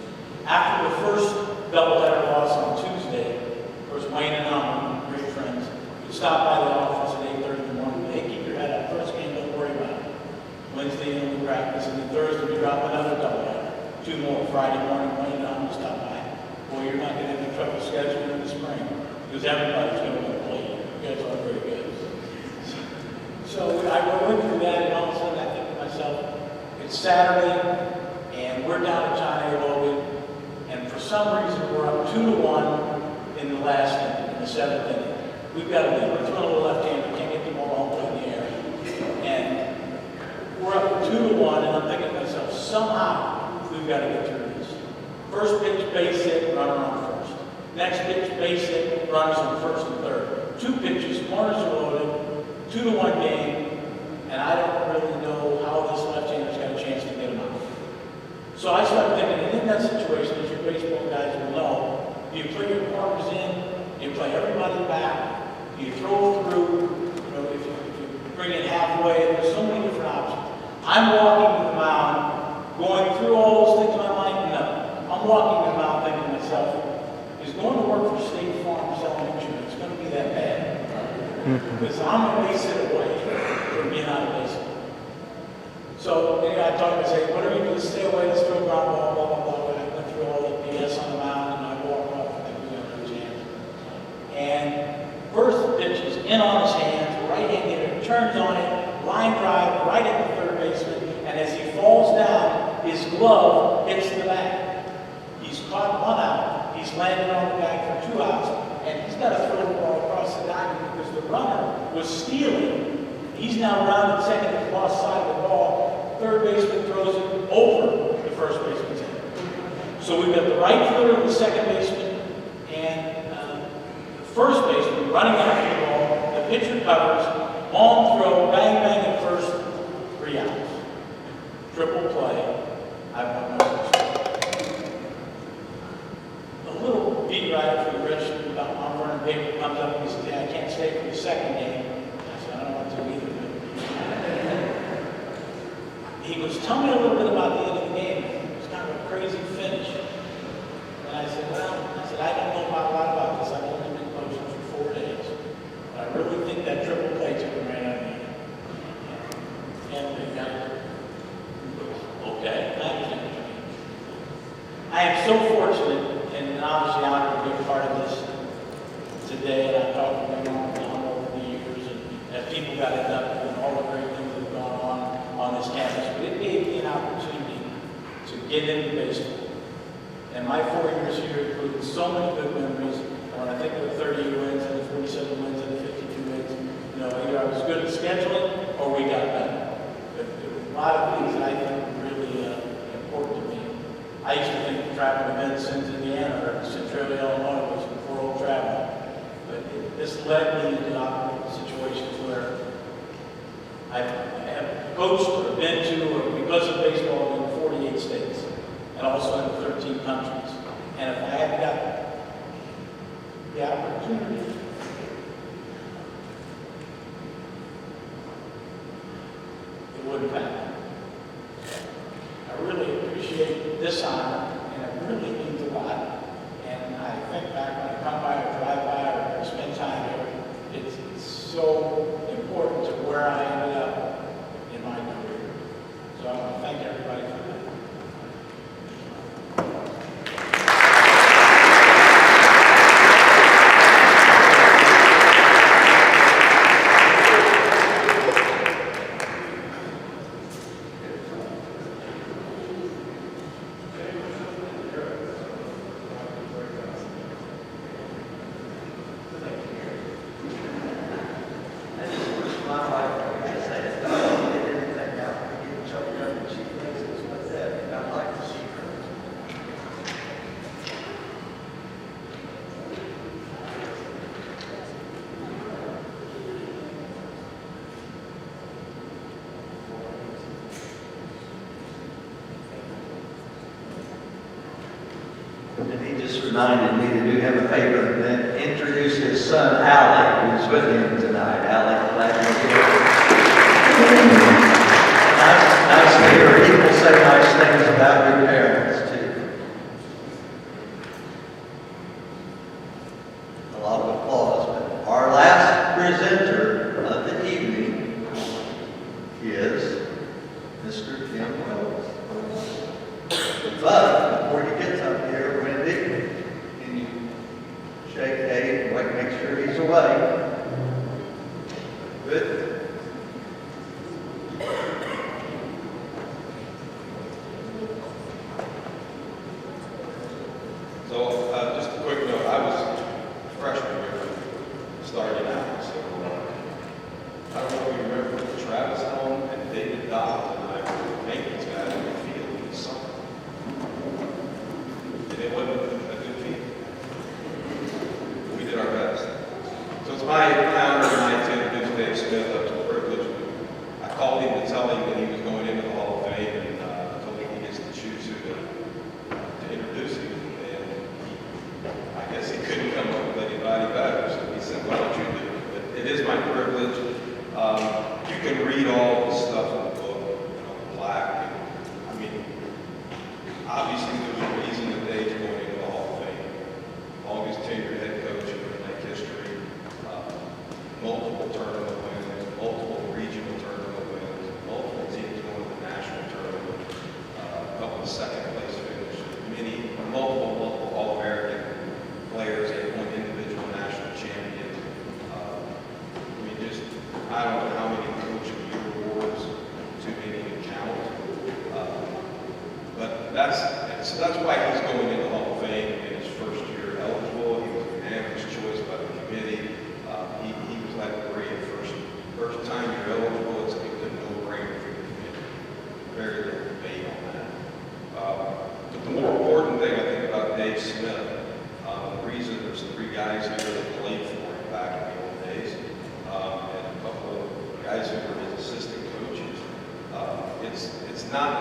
after the first doubleheader loss on Tuesday, of course, Wayne and I, great friends, would stop by the office at 8:30 in the morning. Hey, keep your head up. First game, don't worry about it. Wednesday, we practice, and then Thursday, we drop another doubleheader. 2 more Friday morning, Wayne and I would stop by. Boy, you're not going to have any trouble scheduling in the spring, because everybody's going to want to play you. You guys are very good. So I went through that, and all of a sudden I think to myself, it's Saturday, and we're down at John A. Logan, and for some reason we're up 2-1 in the last inning, in the 7th inning. We've got to lead. We're throwing a little left-hand, we can't get the ball all the way in the air. And we're up 2-1, and I'm thinking to myself, somehow we've got to get through this. First pitch, base hit, runner on first. Next pitch, base hit, runners on first and third. 2 pitches, corners are loaded. 2-1 game, and I don't really know how this left-hander's got a chance to get him out. So I started thinking, and in that situation, as your baseball guys will know, do you play your corners in, do you play everybody back, do you throw through, if you bring it halfway, there's so many different options. I'm walking to the mound, going through all those things in my mind, no. I'm walking to the mound thinking to myself, is going to work for State Farm selling insurance going to be that bad? Because I'm a base hit away from being out of baseball. So anyway, I talk and say, whatever you do, stay away, let's throw a ground ball, blah, blah, blah. I went through all the BS on the mound, and I walk off, I think we're going to have a chance. And first pitch is in on his hands, right-hand hitter, turns on it, line drive, right at the third baseman, and as he falls down, his glove hits the bag. He's caught 1 out, he's landed on the bag for 2 outs, and he's got to throw the ball across the diamond because the runner was stealing. He's now rounded second at the lost side of the ball. Third baseman throws it over the first baseman's head. So we've got the right fielder, the second baseman, and the first baseman running after the ball. The pitcher covers, long throw, bang, bang at first, 3 outs. Triple play. I won my first. A little beat writer for the Register about Mount Vernon paper comes up and he says, yeah, I can't stay for the second game. I said, I don't want to either. He goes, tell me a little bit about the end of the game. It was kind of a crazy finish. And I said, I don't know a lot about this. I've only been coaching for 4 days. But I really think that triple play took him right out of me. And the guy goes, okay, I understand what you mean. I am so fortunate, and obviously honored to be a part of this today, and I've talked to them over the years, and as people got inducted and all the great things that have gone on this campus, but it gave me an opportunity get into baseball. And my 4 years here included so many good memories. And when I think of the 38 wins and the 47 wins and the 52 wins, you know, either I was good at scheduling or we got better. But there were a lot of things that I think were really important to me. I used to think traveling to Vincennes, Indiana, or Centralia, Illinois was for old travel. But this led me into operating situations where I have coached or been to, or because of baseball, in 48 states, and also in 13 countries. And if I had got the opportunity, it wouldn't happen. I really appreciate this honor, and it really means a lot. And I think back when I come by or drive by or spend time here, it's so important to where I ended up in my career. So I want to thank everybody for that. My wife used to say, "If I don't get anything out, I get choked up," and she thinks it's with that. I'd like to see her. And he just reminded me to do him a favor and then introduce his son, Alec, who's with him tonight. Alec, glad you're here. Nice to hear people say nice things about your parents, too. A lot of applause. But our last presenter of the evening is Mr. Tim Wells. But before he gets up here, Wendy, can you shake Dave and wait, make sure he's awake? Good. So, just a quick note, I was a freshman here, starting out, so, I don't know if you remember Travis Helm and David Dodd, and I were maintenance guys in the field in the summer. And it wasn't a good field. We did our best. So it's my honor tonight to introduce Dave Smith. It was a privilege. I called him to tell him that he was going into the Hall of Fame, and told him he gets to choose who to introduce him. I guess he couldn't come up with anybody better, so he said, "Why don't you do it?" But it is my privilege. You can read all the stuff in the book, you know, the plaque. I mean, obviously there's a reason that Dave's going into the Hall of Fame. Longest tenured head coach in Rend Lake history, multiple tournament wins, multiple regional tournament wins, multiple teams going to the national tournament, a couple of second place finishes, multiple All-American players and one individual national champion. I mean, I don't know how many coach of the year awards, too many to count. But that's why he's going into the Hall of Fame in his first year eligible. He was an unanimous choice by the committee. He was like great first time you're eligible. It's a no-brainer for the committee. Very little debate on that. But the more important thing I think about Dave Smith, the reason there's 3 guys here that played for him back in the old days, and a couple of guys who were his assistant coaches. It's not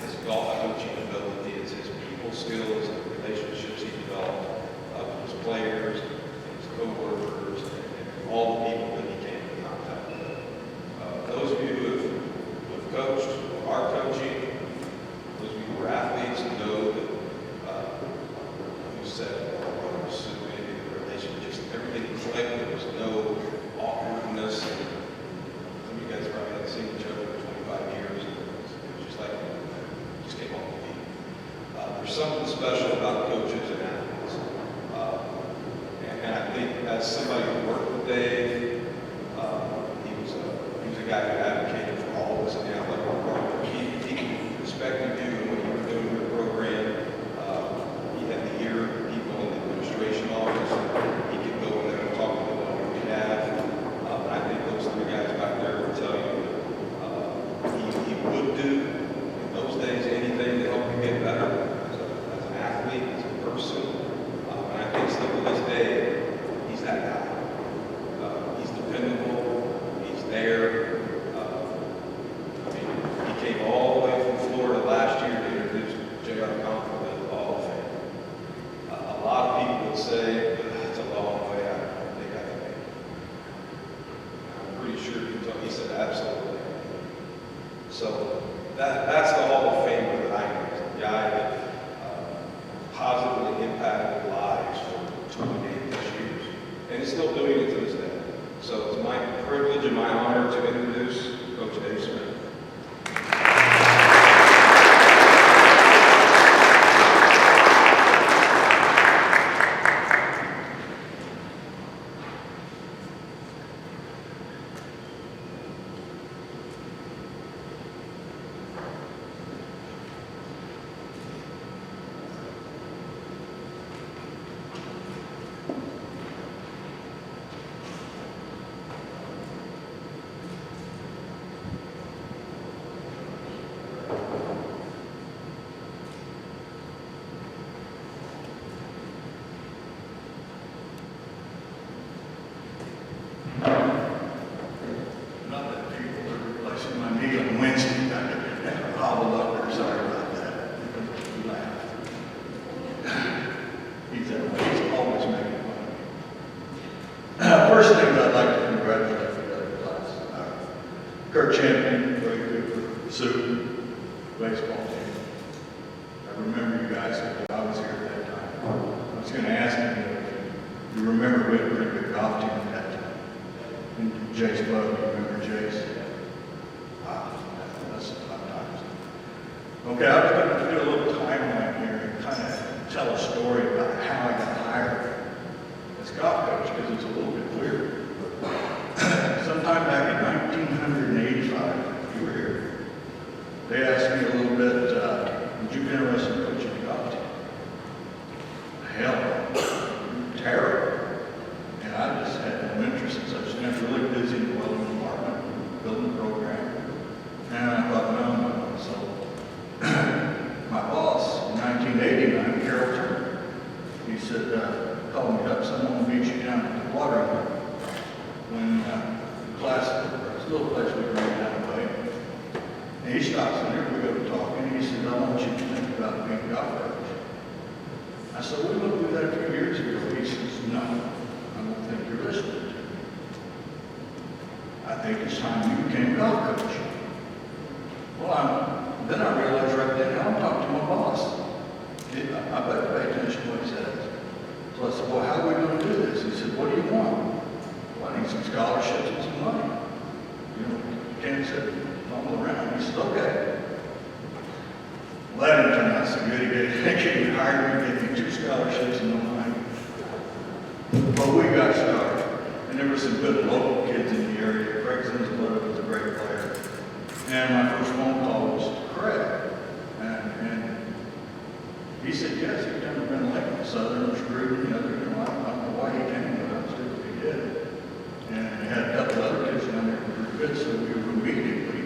his golf coaching ability, it's his people skills and the relationships he developed with his players, and his co-workers, and all the people that he came in contact with. Those of you who have coached or are coaching, those of you who are athletes know that you said, maybe the relation, just everything clicked. There was no awkwardness. Some of you guys probably haven't seen each other for 25 years. It was just like, just came off the feet. There's something special about coaches and athletes. And I think as somebody who worked with Dave, he was a guy who advocated for all of us in the athletic department. He respected you and what you were doing said, absolutely. So that's the Hall of Fame that I know. The guy that positively impacted lives for 28 years. And he's still doing it to this day. So it's my privilege and my honor to introduce Coach Dave Smith. Not that people are replacing my knee on Wednesday. I hobbled up there, sorry about that. He laughed. He's always making fun of me. First thing I'd like to congratulate the other class. Kurt Champion, Ray Cooper, Sue, baseball team. I remember you guys, I was here at that time. I was going to ask you if you remember we had a pretty good golf team at that time. And Jace Bug, you remember Jace? Wow, that's some fun times. Okay, I was going to do a little timeline here and kind of tell a story about how I got hired as golf coach, because it's a little bit weird. Sometime back in 1985, you were here, they asked me a little bit, would you be interested in coaching a golf team? Hell, terrible. And I just had no interest in such things. I was really busy in the welding department, building a program. And I thought, no. So my boss in 1989, Carol Turner, he said, called me up, someone will meet you down at the water when the class, it's a little place we ran down the way. And he stops in there, we go talking, and he said, I want you to think about being a golf coach. I said, we looked at that a few years ago. He says, no, I don't think you're listening to me. I think it's time you became a golf coach. Well, then I realized right then, I'm talking to my boss. I better pay attention to what he says. So I said, well, how are we going to do this? He said, what do you want? Well, I need some scholarships and some money. You know, you can't sit and fumble around. He said, okay. Well, that didn't turn out so good. He hired me, gave me 2 scholarships and no money. But we got started. And there were some good local kids in the area. Craig Zinsblood was a great player. And my first phone call was to Craig. And he said, yes, he'd never been like Southern was recruiting the other. You know, I don't know why he came, but I was stupid he did. And we had a couple other kids down there who were good, so we were immediately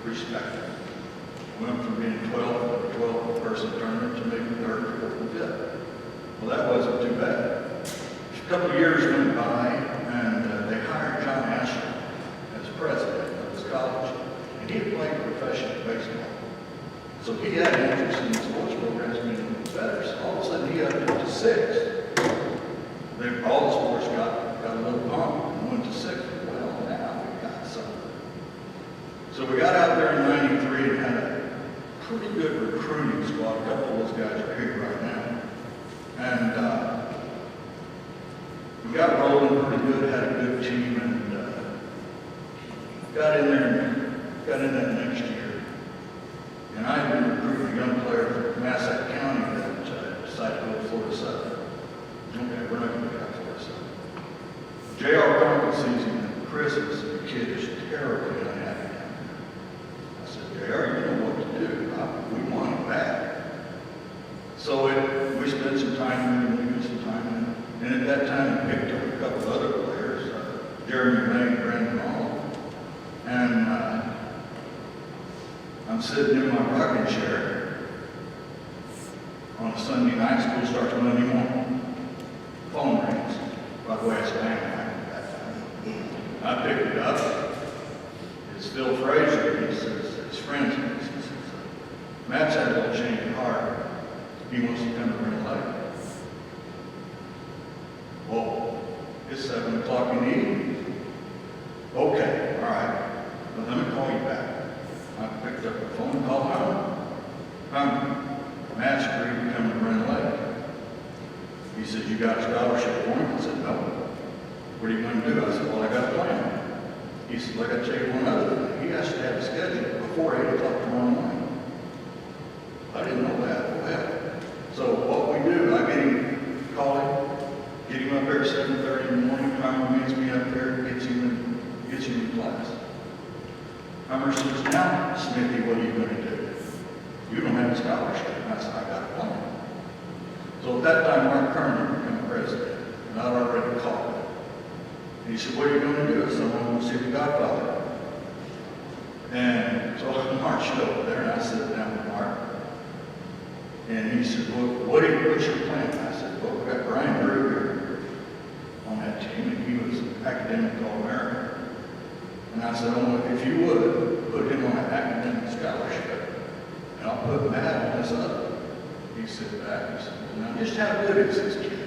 respected. Went from being 12-person tournament to maybe 3rd, 4th, and 5th. Well, that wasn't too bad. A couple of years went by, and they hired John Asher as president of his college, and he had played professional baseball. So he had an interest in the sports programs being better. So all of a sudden, he upped it to 6. All the sports got a little bump and went to 6. Well, now we got something. So we got out there in '93 and had a pretty good recruiting squad. A couple of those guys are here right now. And we got rolling pretty good, had a good team, and got in there next year. And I had been recruiting a young player from Massac County that decided to go to Florida Southern. Okay, we're not going to get out of Florida Southern. J.R. Conklin sees him at Christmas, and the kid is terribly unhappy. I said, J.R., you know what to do. We want him back. So we spent some time with him, and at that time we picked up a couple of other players, Jeremy May and Rend. And I'm sitting in my rocking chair on a Sunday night. School starts Monday morning. Phone rings. By the way, it's landline at that time. I picked it up. It's Phil Frazier. He says, his friends. He says, Matt's had a little change of heart. He wants to come to Rend Lake. Whoa, it's 7 o'clock in the evening. Okay, all right. Well, let me call you back. I picked up the phone and called Matt's agreed to come to Rend Lake. He said, you got a scholarship for him? I said, no. What are you going to do? I said, well, I got a plan. He said, I got to tell you one other thing. He has to have a schedule before 8 o'clock tomorrow morning. I didn't know that. Well, so what we do, I get him, call him, get him up there at 7:30 in the morning, Hummer meets me up there, gets him in class. Hummer says, now, Smithy, what are you going to do? You don't have a scholarship. And I said, I got a plan. So at that time, Mark Kerner became president, and I'd already called him. And he said, what are you going to do? I said, I'm going to see the Godfather. And so I marched over there, and I sat down with Mark. And he said, well, what's your plan? I said, well, we got Brian Drew here on that team, and he was an academic All-American. And I said, if you would, put him on an academic scholarship, and I'll put Matt on this other. He said back, he said, well, now just how good is this kid?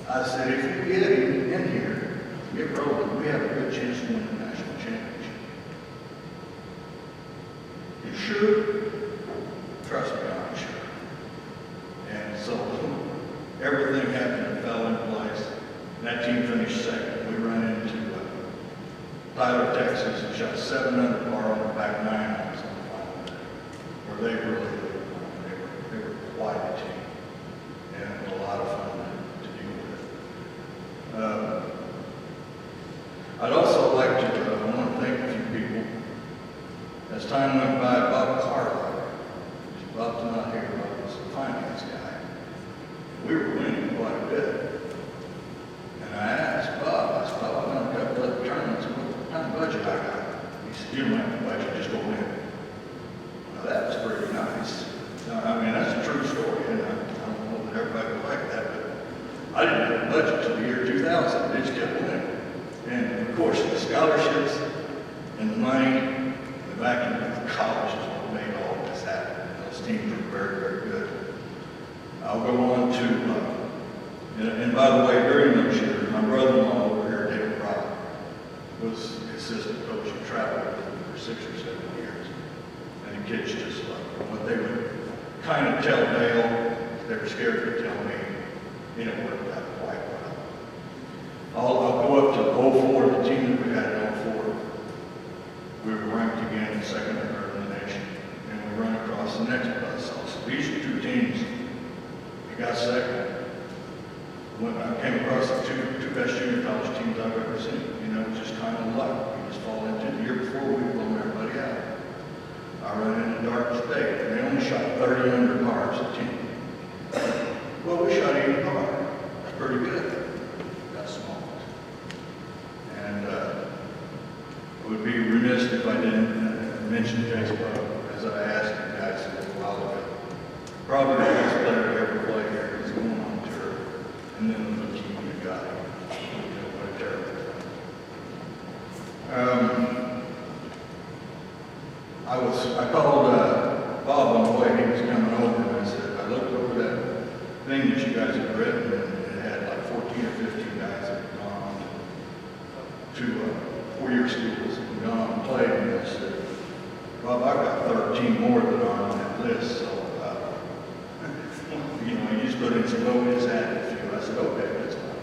I said, if you get him in here, get rolling, we have a good chance to win the national championship. You sure? Trust me, I'm sure. And so everything happened and fell into place. And that team finished second. We ran into Tyler, Texas, and shot 7 under par on the back 9 holes on the final day, where they were quite a team, and a lot of fun to deal with. I'd also like to, I want to thank a few people. As time went by, Bob Carter, Bob's not here, Bob was a finance guy. We were winning quite a bit. And I asked Bob, I said, Bob, I'm going to got blood tournaments, what kind of budget I got? He said, you don't have a budget, just go win. Well, that was pretty nice. I mean, that's a true story, and I don't know that everybody would like that, but I didn't have a budget till the year 2000. They just kept winning. And of course, the scholarships and the money and the backing of the college is what made all of this happen. Those teams were very, very good. I'll go on to, and by the way, during those years, my brother-in-law over here, David Brock, was assistant coach and traveled with him for 6 or 7 years. And the kids just loved him. What they would kind of tell Dale, they were scared to tell me, and it worked out quite well. I'll go up to 04, the team that we had in 04. We were ranked again second or third in the nation, and we run across the next bus also. These are 2 teams. We got second. When I came across the two best junior college teams I've ever seen, you know, it's just kind of luck. You just fall into it. The year before, we'd blown everybody out. I ran into Dark State, and they only shot 30 under par as a team. Well, we shot 80 par. That's pretty good. Got small. And it would be remiss if I didn't mention James Bowe, as I asked you guys a little while ago. Probably the best player to ever play here. He's going on tour. And then the leukemia got him. What a terrible thing. I called Bob on the way he was coming over, and I said, I looked over that thing that you guys had written, and it had like 14 or 15 guys that had gone on to 4-year schools and gone on and played, and I said, Bob, I've got 13 more that are on that list, so, you know, he just put in some low his hat a few. I said, okay, that's fine.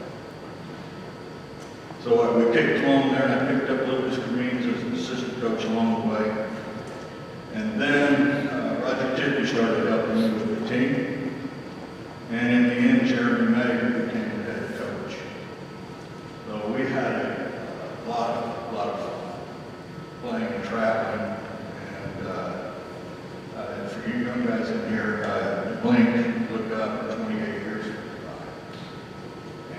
So we kicked along there, and I picked up Lucas Green as an assistant coach along the way. And then Roger Tippy started helping me with the team. And in the end, Jeremy Mayer became the head coach. So we had a lot of fun playing and traveling. And for you young guys in here, blink, look up, 28 years ago.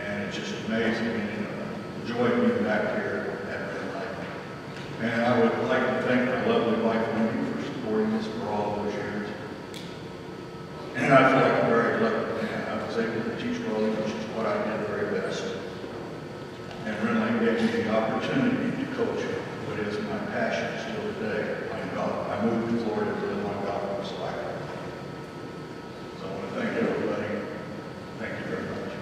And it's just amazing and enjoy being back here at Rend Lake. And I would like to thank my lovely wife, Wendy, for supporting us for all those years. And I feel like I'm very lucky, man. I was able to teach bowling, which is what I did very best. And Rend Lake gave me the opportunity to coach what is my passion still today, playing golf. I moved to Florida to live on golf course like that. So I want to thank everybody. Thank you very much.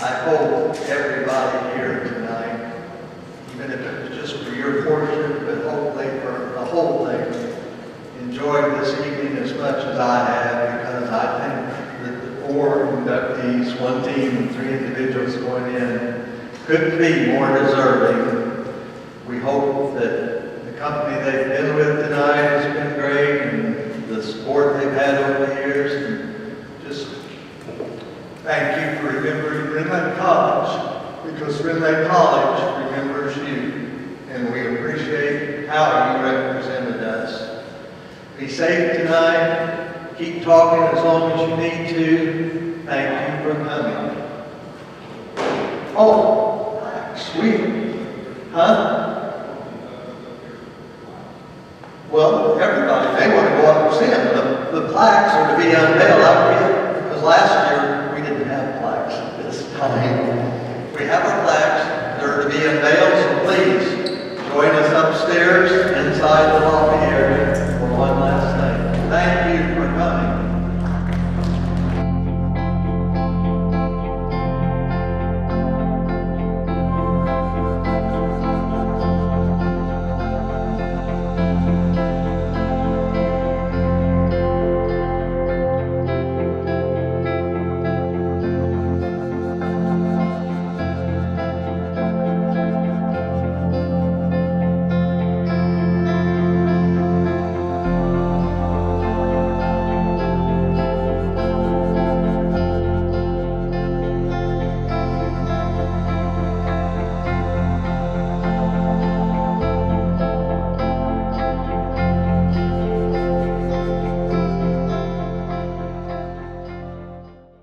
I hope everybody here tonight, even if it was just for your portion, but hopefully for the whole thing, enjoyed this evening as much as I have, because I think that the 4 inductees, 1 team and 3 individuals going in, couldn't be more deserving. We hope that the company they've been with tonight has been great, and the support they've had over the years, and just thank you for remembering Rend College, because Rend College remembers you, and we appreciate how you represented us. Be safe tonight. Keep talking as long as you need to. Thank you for coming. Oh, sweet. Huh? Well, everybody, they want to go up and see them. The plaques are to be unveiled. Because last